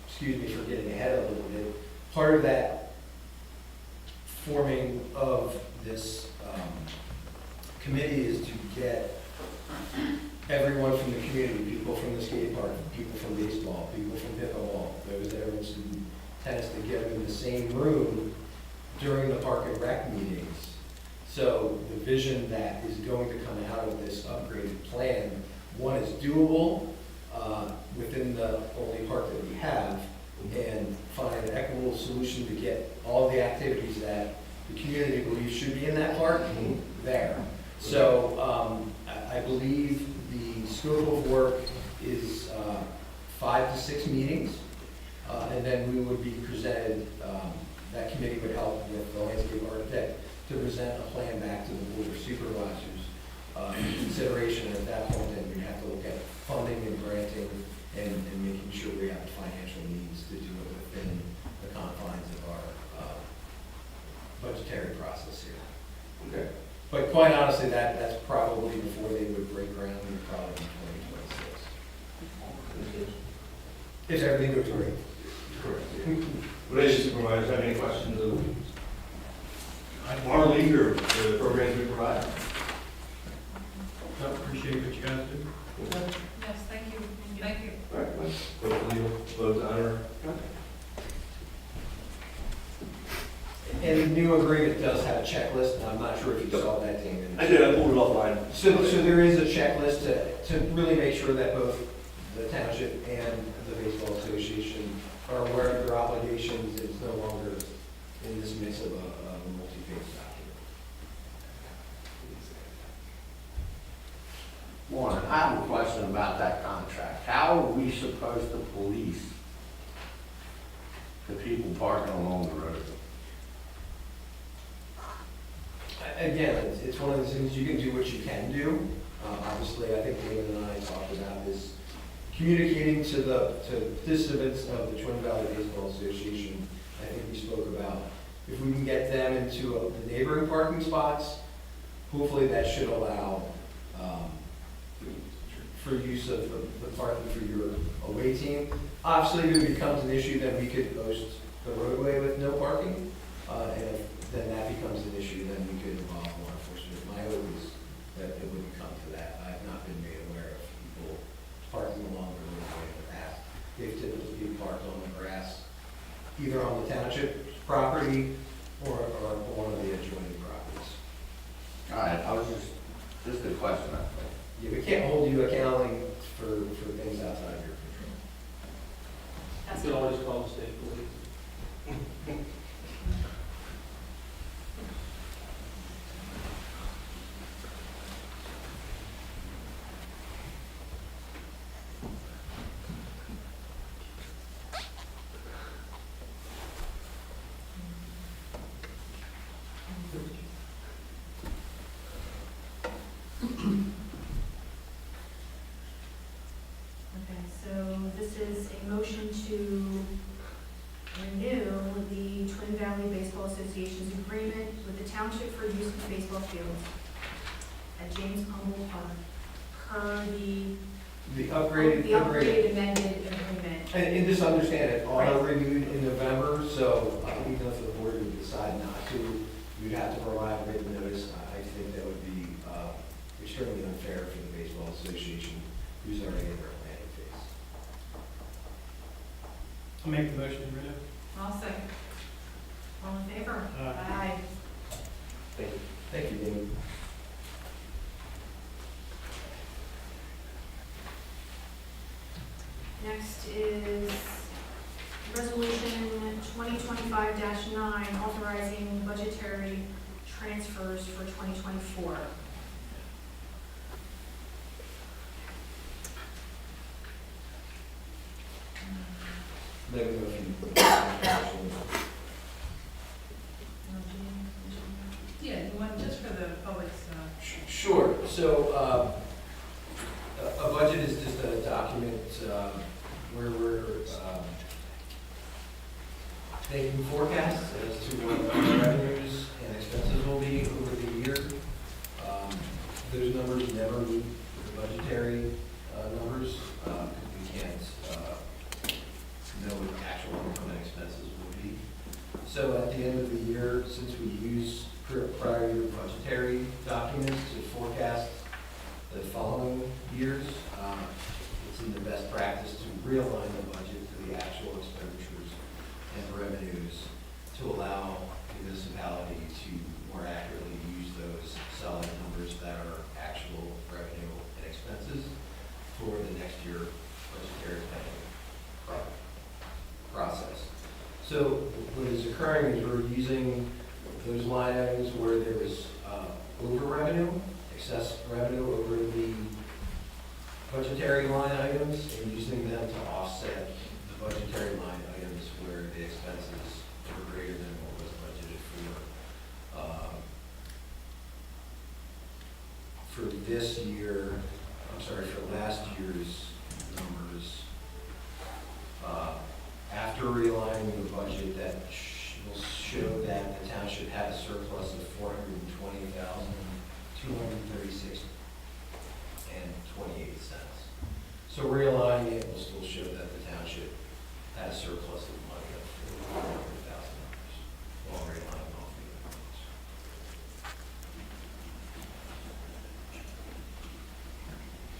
[SPEAKER 8] excuse me for getting ahead a little bit, part of that forming of this committee is to get everyone from the community, people from the skate park, people from baseball, people from pickleball, those that are interested in tennis, together in the same room during the park and rec meetings. So the vision that is going to come out of this upgraded plan, one is doable within the only park that we have, and find an equitable solution to get all the activities that the community believes should be in that park there. So I believe the scope of work is 5 to 6 meetings, and then we would be presented, that committee would help with the landscape architect to present a plan back to the board of supervisors in consideration. At that point, then we have to look at funding and granting and making sure we have the financial means to do it within the confines of our budgetary process here.
[SPEAKER 20] Okay.
[SPEAKER 8] But quite honestly, that's probably before they would break ground, probably in 2026. If everything goes great.
[SPEAKER 20] Correct, yeah. Would any supervisors have any questions of our league or the programs we provide?
[SPEAKER 3] I appreciate what you guys do.
[SPEAKER 10] Yes, thank you, thank you.
[SPEAKER 20] All right, let's vote to honor.
[SPEAKER 8] And the new agreement does have a checklist, and I'm not sure if you saw that, Damon.
[SPEAKER 20] I did, I pulled it offline.
[SPEAKER 8] So there is a checklist to really make sure that both the township and the baseball association are aware of their obligations. It's no longer in this mix of a multi-page document.
[SPEAKER 14] Warren, I have a question about that contract. How are we supposed to police the people parking along the road?
[SPEAKER 8] Again, it's one of those things, you can do what you can do. Obviously, I think David and I talked about this, communicating to participants of the Twin Valley Baseball Association. I think we spoke about if we can get them into the neighboring parking spots, hopefully that should allow for use of the parking for your away team. Obviously, if it becomes an issue, then we could post the roadway with no parking. And if then that becomes an issue, then we could involve law enforcement. My hope is that it wouldn't come to that. I have not been made aware of people parking along the roadway in the past. They've typically parked on the grass, either on the township property or one of the adjoining properties.
[SPEAKER 14] All right, I was just a question.
[SPEAKER 8] Yeah, we can't hold you accounting for things outside your control.
[SPEAKER 9] You can always call the state police.
[SPEAKER 7] Okay, so this is a motion to renew the Twin Valley Baseball Association's agreement with the township for use of baseball fields at James Umble Park per
[SPEAKER 8] The upgraded
[SPEAKER 7] amended agreement.
[SPEAKER 8] And just understand it, auto renewed in November, so even if the board would decide not to, you'd have to provide written notice. I think that would be extremely unfair for the baseball association, who's already in their planning phase.
[SPEAKER 3] I'll make the motion to renew.
[SPEAKER 10] I'll second.
[SPEAKER 7] All in favor?
[SPEAKER 3] Aye.
[SPEAKER 8] Thank you. Thank you, Damon.
[SPEAKER 7] Next is Resolution 2025-9, authorizing budgetary transfers for 2024.
[SPEAKER 8] Let me know if you.
[SPEAKER 10] Yeah, you want, just for the public's,
[SPEAKER 8] Sure. So a budget is just a document where we're making forecasts as to what our revenues and expenses will be over the year. Those numbers never meet the budgetary numbers. We can't know what the actual income and expenses will be. So at the end of the year, since we use prior year budgetary documents to forecast the following years, it's in the best practice to realign the budget to the actual expenditures and revenues to allow the municipality to more accurately use those solid numbers that are actual revenue and expenses for the next year budgetary planning process. So what is occurring is we're using those line items where there is over revenue, excess revenue over the budgetary line items, and using them to offset the budgetary line items where the expenses were greater than what was budgeted for this year, for last year's numbers. After realigning the budget, that will show that the township had a surplus of $420,236.28. So realigning it will still show that the township had a surplus of money of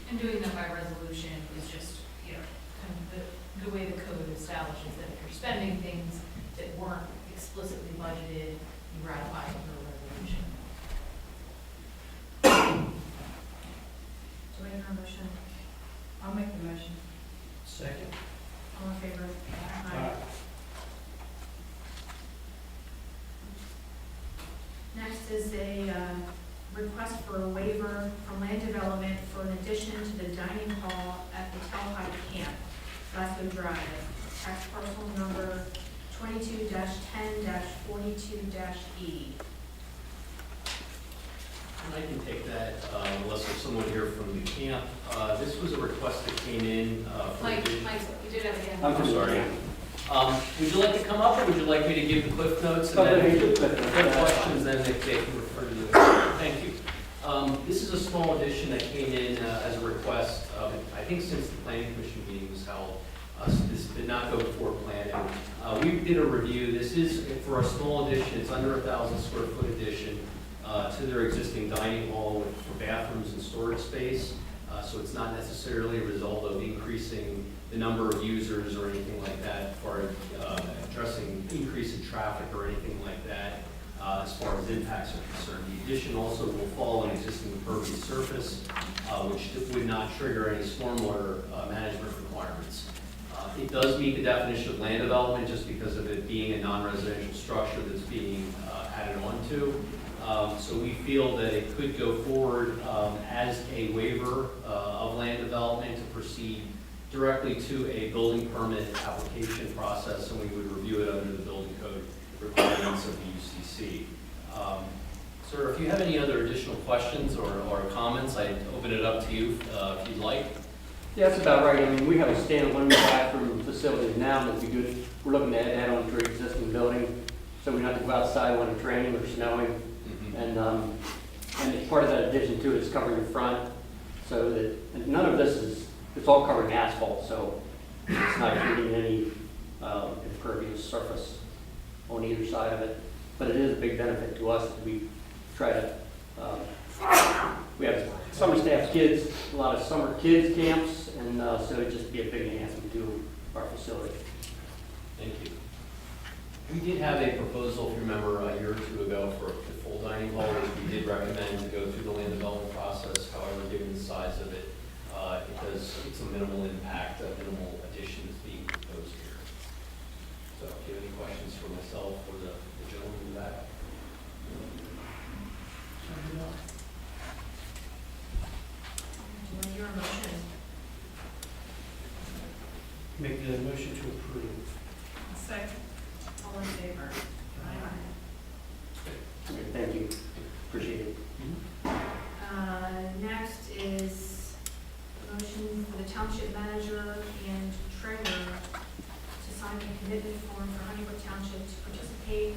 [SPEAKER 5] And doing that by resolution is just, you know, kind of the way the code establishes that if you're spending things that weren't explicitly budgeted, you ratify it through a resolution. Do I hear a motion?
[SPEAKER 10] I'll make the motion.
[SPEAKER 2] Second.
[SPEAKER 5] All in favor?
[SPEAKER 2] Aye.
[SPEAKER 5] Next is a request for a waiver from land development for an addition to the dining hall at the Tel-Hai camp, Glasgow Drive, tax parcel number 22-10-42-E.
[SPEAKER 18] I can take that, unless there's someone here from the camp. This was a request that came in for
[SPEAKER 5] Mike,
[SPEAKER 18] addition-
[SPEAKER 5] you did it again.
[SPEAKER 18] I'm sorry. Would you like to come up, or would you like me to give the cliff notes? And then if there are questions, then they can refer to you. Thank you. This is a small addition that came in as a request, I think since the planning commission meeting was held. So this did not go before planning. We did a review. This is for a small addition. It's under 1,000 square foot addition to their existing dining hall for bathrooms and storage space. So it's not necessarily a result of increasing the number of users or anything like that, or addressing increase in traffic or anything like that, as far as impacts are concerned. The addition also will fall on existing impervious surface, which would not trigger any stormwater management requirements. It does meet the definition of land development just because of it being a non-residential structure that's being added onto. So we feel that it could go forward as a waiver of land development to proceed directly to a building permit application process, and we would review it under the building code requirements of the UCC. Sir, if you have any other additional questions or comments, I'd open it up to you if you'd like.
[SPEAKER 21] Yeah, that's about right. I mean, we have a standalone bathroom facility now that'd be good. We're looking to add on to our existing building, so we don't have to go outside when it's raining or snowing. And part of that addition to it is covering the front, so that and none of this is, it's all covering asphalt, so it's not creating any impervious surface on either side of it. But it is a big benefit to us as we try to, we have summer staff kids, a lot of summer kids camps, and so it'd just be a big enhancement to our facility.
[SPEAKER 18] Thank you. We did have a proposal, if you remember, a year or two ago for a full dining hall, which we did recommend to go through the land development process. However, given the size of it, it's a minimal impact, a minimal addition that's being proposed here. So if you have any questions for myself or the gentleman in the back?
[SPEAKER 5] Do you want to hear a motion?
[SPEAKER 3] Make the motion to approve.
[SPEAKER 10] Second.
[SPEAKER 5] All in favor?
[SPEAKER 21] Okay, thank you. Appreciate it.
[SPEAKER 5] Next is a motion for the township manager and treasurer to sign a commitment form for Honeybrook Township to participate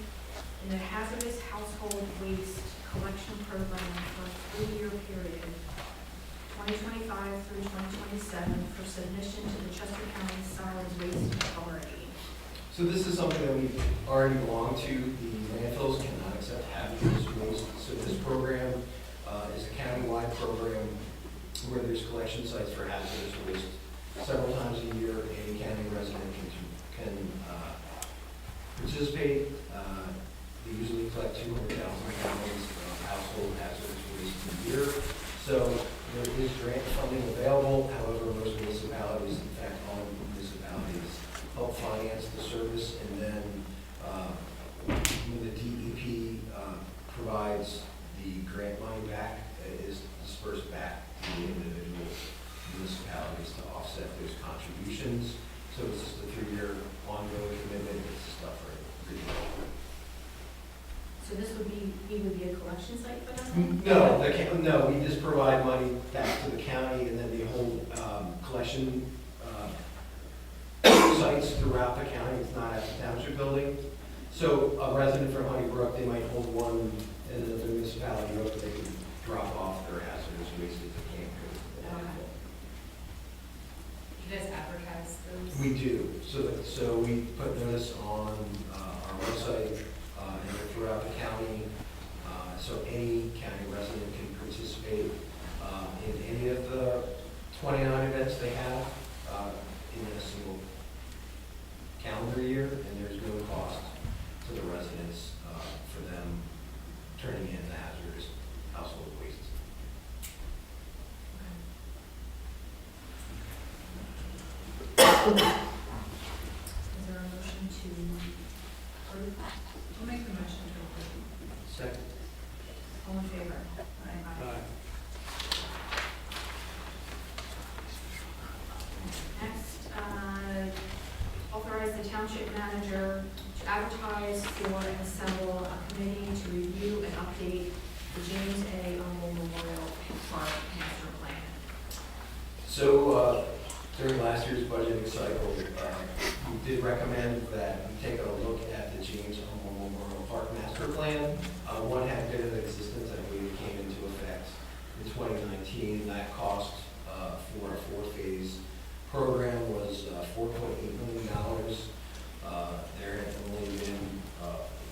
[SPEAKER 5] in the hazardous household waste collection program for a 3-year period, 2025 through 2027, for submission to the Chester County Solid Waste Authority.
[SPEAKER 8] So this is something that we already belong to. The landfills cannot accept hazardous waste. So this program is a countywide program where there's collection sites for hazardous waste. Several times a year, a county resident can participate. They usually collect 200,000 gallons of household hazardous waste a year. So there is grant funding available. However, most municipalities, in fact, all municipalities, help finance the service, and then when the DEP provides the grant money back, it is dispersed back to the individual municipalities to offset those contributions. So it's just a 3-year ongoing commitment. It's stuff for redevelopment.
[SPEAKER 5] So this would be a collection site for them?
[SPEAKER 8] No, we just provide money back to the county, and then they hold collection sites throughout the county. It's not at the township building. So a resident from Honeybrook, they might hold one in the municipality, but they can drop off their hazardous waste if they can't go to the landfill.
[SPEAKER 5] You guys advertise those?
[SPEAKER 8] We do. So we put notice on our website and throughout the county. So any county resident can participate in any of the
[SPEAKER 5] there a motion to approve?
[SPEAKER 10] I'll make the motion to approve.
[SPEAKER 8] Second.
[SPEAKER 5] All in favor?
[SPEAKER 3] Aye.
[SPEAKER 5] Next, authorize the township manager to advertise for and assemble a committee to review and update the James A. Umble Memorial Park Master Plan.
[SPEAKER 8] So, during last year's budgeting cycle, we did recommend that we take a look at the James Umble Memorial Park Master Plan. One had been in existence, I believe it came into effect in 2019. That cost for a four-phase program was $4.8 million. There had only been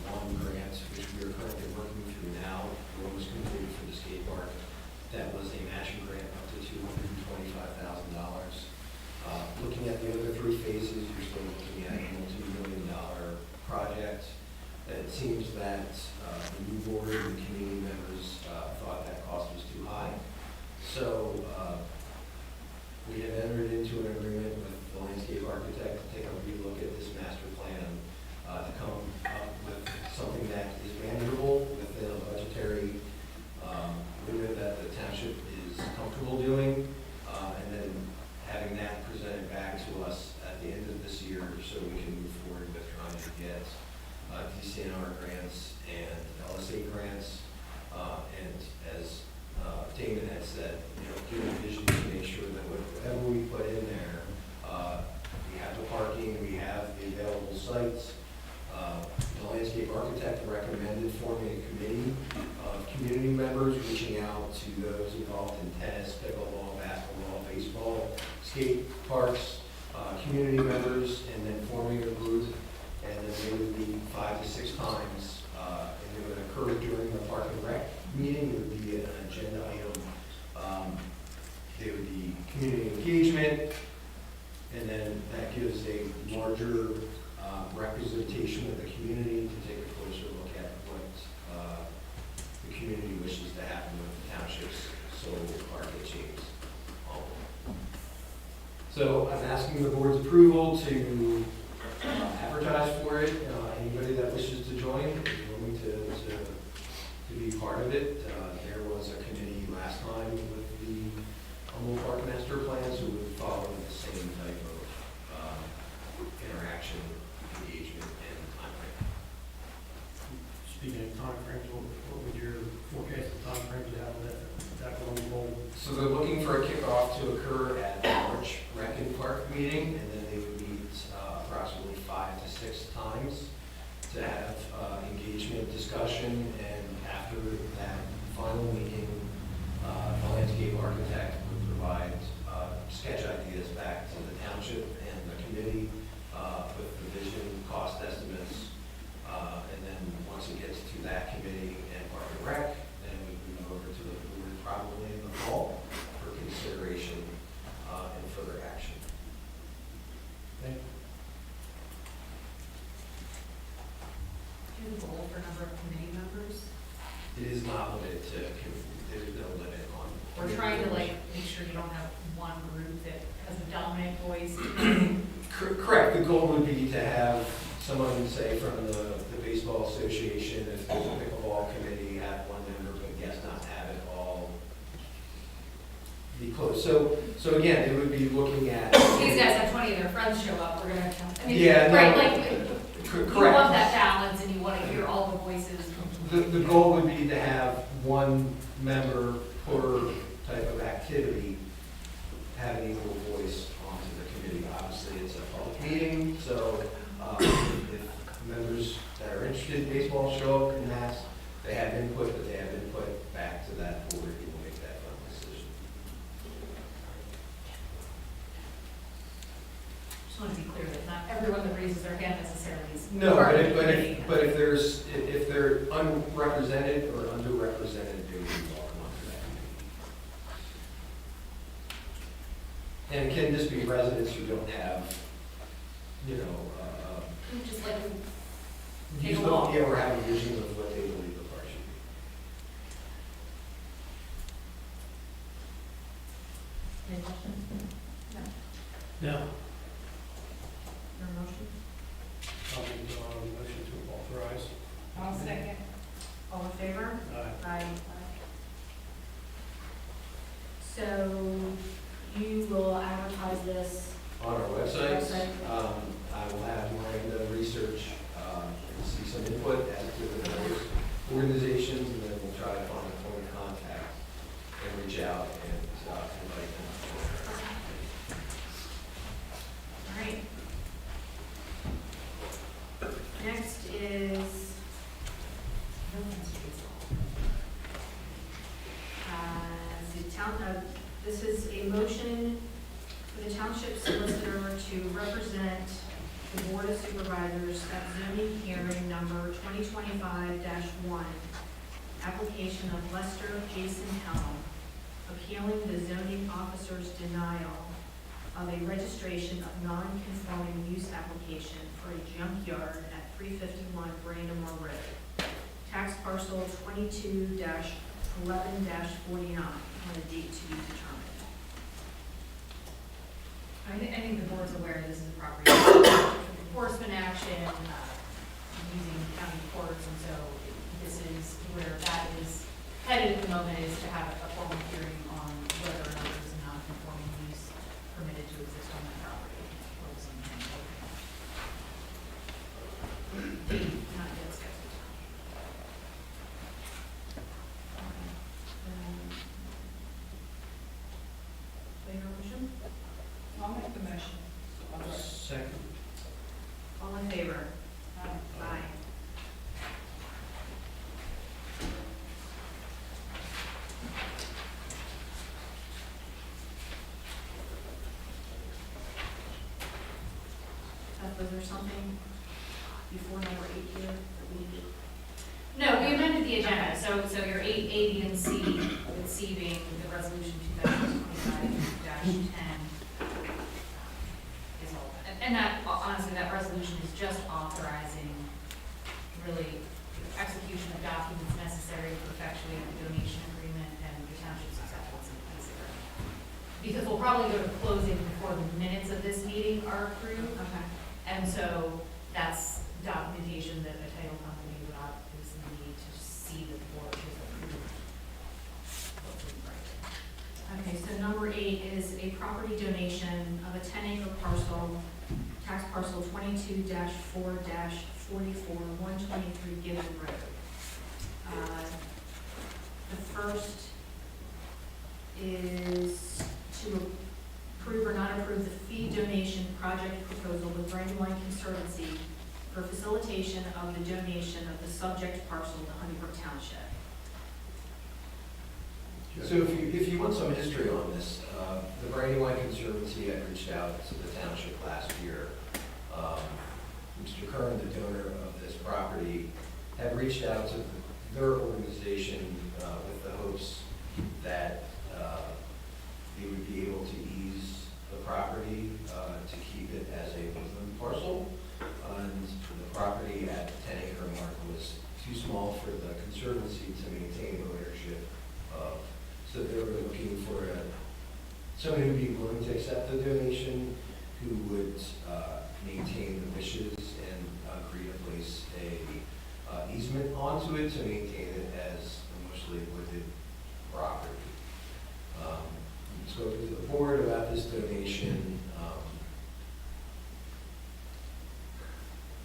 [SPEAKER 8] one grant, which we are currently working through now, almost completed for the skate park. That was a matching grant up to $225,000. Looking at the other three phases, you're still looking at a multi-million-dollar project. It seems that the new board and the community members thought that cost was too high. So we have entered into an agreement with the landscape architect to take a relook at this master plan, to come up with something that is manageable within a budgetary limit that the township is comfortable doing, and then having that presented back to us at the end of this year so we can move forward with trying to get DCNR grants and LSA grants, and as Damon had said, give a vision to make sure that whatever we put in there, we have the parking, we have the available sites. The landscape architect recommended forming a committee of community members reaching out to those involved in tennis, pickleball, basketball, baseball, skate parks, community members, and then forming a group. And then they would be 5 to 6 times, and it would occur during the Park and Rec meeting. It would be an agenda item. There would be community engagement, and then that gives a larger representation of the community to take a closer look at what the community wishes to happen with the township's solar park at James. So I'm asking the board's approval to advertise for it. Anybody that wishes to join is willing to be part of it. There was a committee last time with the Umble Park Master Plan, so we would follow the same type of interaction, engagement, and timeframe.
[SPEAKER 3] Speaking of timeframes, what would your forecast of timeframes have that will unfold?
[SPEAKER 8] So they're looking for a kickoff to occur at the March Rec and Park meeting, and then they would meet approximately 5 to 6 times to have engagement, discussion, and after that final meeting, the landscape architect would provide sketch ideas back to the township and the committee with the vision, cost estimates, and then once it gets to that committee and Park and Rec, then we move over to the board probably in the fall for consideration and further action.
[SPEAKER 3] Thank you.
[SPEAKER 5] Do you have a goal for number of committee members?
[SPEAKER 8] It is not limited to, there is no limit on.
[SPEAKER 5] We're trying to make sure you don't have one group that has a dominant voice.
[SPEAKER 8] Correct. The goal would be to have someone, say, from the baseball association, if there's a pickleball committee, have one member, but yes, not have it all be close. So again, it would be looking at.
[SPEAKER 5] These guys have 20 of their friends show up, we're gonna count. I mean,
[SPEAKER 8] Yeah,
[SPEAKER 5] right,
[SPEAKER 8] no,
[SPEAKER 5] like,
[SPEAKER 8] correct.
[SPEAKER 5] you want that balance and you want to hear all the voices.
[SPEAKER 8] The goal would be to have one member per type of activity have an equal voice onto the committee. Obviously, it's a public meeting, so if members that are interested in baseball show up in mass, they have input, but they have input back to that board who will make that final decision.
[SPEAKER 5] Just want to be clear that not everyone that raises their hand necessarily is.
[SPEAKER 8] No,
[SPEAKER 5] part of the committee.
[SPEAKER 8] but if they're unrepresented or underrepresented, they would be welcome onto that committee. And it can just be residents who don't have,
[SPEAKER 5] Just like, take
[SPEAKER 8] just
[SPEAKER 5] a walk.
[SPEAKER 8] don't, or have a vision of what they believe the park should be.
[SPEAKER 5] Any questions? No.
[SPEAKER 3] No.
[SPEAKER 8] input as to the various organizations, and then we'll try to find a point of contact and reach out and invite them.
[SPEAKER 5] All right. Next is the town. This is a motion for the township solicitor to represent the Board of Supervisors at zoning hearing number 2025-1, application of Lester Jason Helm, appealing the zoning officer's denial of a registration of non-conforming use application for a junkyard at 351 Brandamore Road, tax parcel 22-11-49, on a date to be determined. I think the board's aware this is a property enforcement action, using county courts, and so this is where that is headed at the moment, is to have a formal hearing on whether or not there's a non-conforming use permitted to exist on that property. Not yet scheduled. Waiver motion?
[SPEAKER 10] I'll make the motion.
[SPEAKER 3] Second.
[SPEAKER 5] All in favor? Aye. Was there something before number 8 here that we did? No, we amended the agenda, so your 8, A, B, and C, with C being the resolution 2025-10 is all. And that, honestly, that resolution is just authorizing really execution of documents necessary to effectuate the donation agreement and the township's acceptance of lease agreement. Because we'll probably go to closing before the minutes of this meeting are approved. Okay. And so that's documentation that a title company would obviously need to see that the board has approved. Okay, so number 8 is a property donation of a 10-acre parcel, tax parcel 22-4-44, 123 Gibbon Road. The first is to approve or not approve the fee donation project proposal with Brandywine Conservancy for facilitation of the donation of the subject parcel to Honeybrook Township.
[SPEAKER 8] So if you want some history on this, the Brandywine Conservancy had reached out to the township last year. Mr. Kern, the donor of this property, had reached out to their organization with the hopes that they would be able to ease the property to keep it as a woodland parcel. And the property at the 10-acre mark was too small for the Conservancy to maintain ownership of. So they were looking for someone who would be willing to accept the donation, who would maintain the wishes and agree to place a easement onto it to maintain it as a mostly wooded property. Spoken to the board about this donation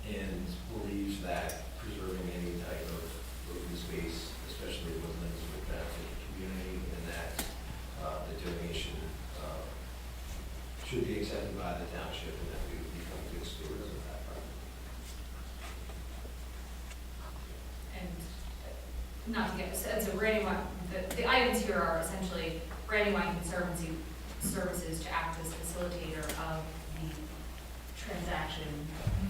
[SPEAKER 8] and believes that preserving any type of open space, especially woodlands, would benefit the community, and that the donation should be accepted by the township, and that we would become good stewards of that property.
[SPEAKER 5] And not to get, so Brandywine, the items here are essentially Brandywine Conservancy services to act as facilitator of the transaction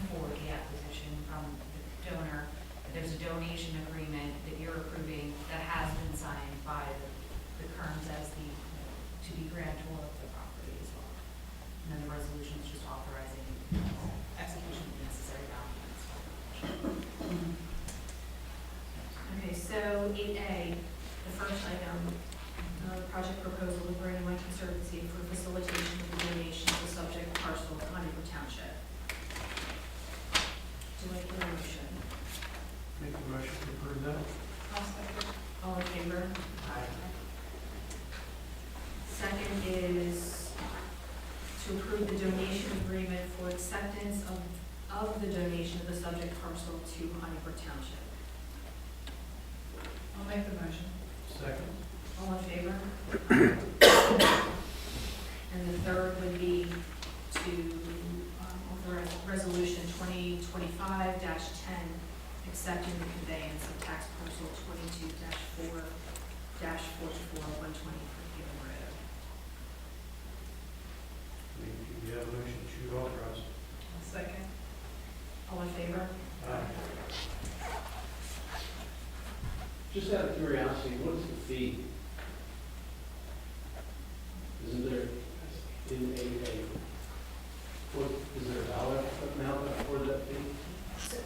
[SPEAKER 5] for the acquisition from the donor. There's a donation agreement that you're approving that has been signed by the Kerns as the, to be grantor of the property as well. And then the resolution is just authorizing execution of necessary documents. Okay, so 8A, the first item, project proposal with Brandywine Conservancy for facilitation of the donation of the subject parcel to Honeybrook Township. Do I hear a motion?
[SPEAKER 3] Make a motion to approve that.
[SPEAKER 5] All in favor? Aye. Second is to approve the donation agreement for acceptance of of the donation of the subject parcel to Honeybrook Township.
[SPEAKER 10] I'll make the motion.
[SPEAKER 3] Second.
[SPEAKER 5] All in favor? And the third would be to authorize Resolution 2025-10, accepting the conveyance of tax parcel 22-4-44-120 for Given Road.
[SPEAKER 3] Do you have a motion to authorize?
[SPEAKER 10] Second.
[SPEAKER 5] All in favor?
[SPEAKER 3] Aye.
[SPEAKER 9] Just out of curiosity, what is the fee? Isn't there, is there a dollar amount for that fee?
[SPEAKER 5] So,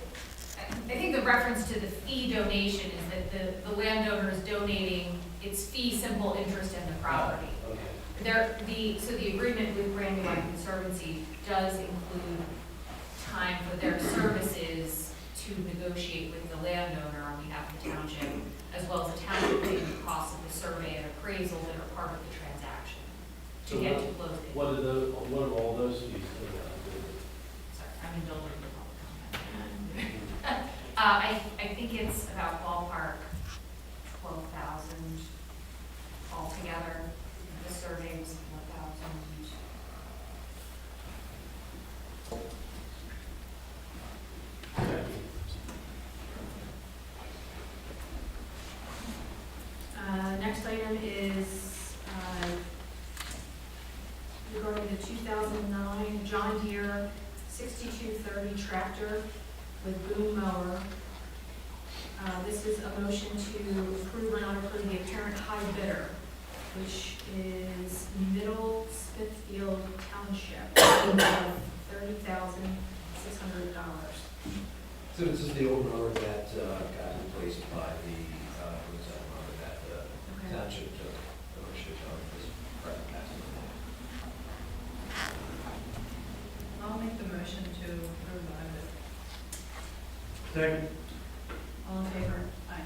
[SPEAKER 5] I think the reference to the fee donation is that the landowner is donating its fee simple interest in the property.
[SPEAKER 9] Okay.
[SPEAKER 5] So the agreement with Brandywine Conservancy does include time for their services to negotiate with the landowner on behalf of the township, as well as the township paying the cost of the survey and appraisal that are part of the transaction to
[SPEAKER 9] So
[SPEAKER 5] get to closing.
[SPEAKER 9] What are all those fees?
[SPEAKER 5] Sorry, I'm indulging the public comment. I think it's about ballpark 12,000 altogether. The survey was 1,000. Next item is regarding the 2009 John Deere 6230 tractor with boom mower. This is a motion to approve or not approve the apparent high bidder, which is Middle Smithfield Township, of $30,600.
[SPEAKER 8] So this is the old mower that got replaced by the, what was that mower that the township took ownership of this present passing.
[SPEAKER 10] I'll make the motion to approve the item.
[SPEAKER 3] Second.
[SPEAKER 5] All in favor?
[SPEAKER 10] Aye.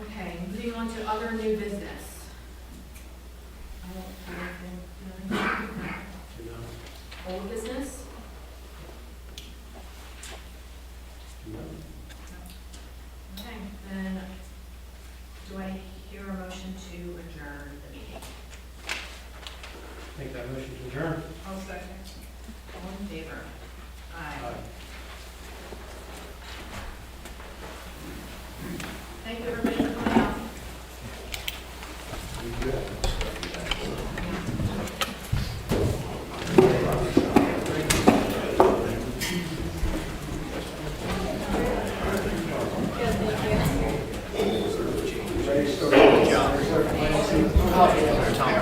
[SPEAKER 5] Okay, moving on to other new business. I don't have anything. Old business? Okay, then do I hear a motion to adjourn the meeting?
[SPEAKER 3] Make that motion to adjourn.
[SPEAKER 10] I'll second.
[SPEAKER 5] All in favor? Aye. Thank you, everybody, for coming out.
[SPEAKER 8] Ready to start?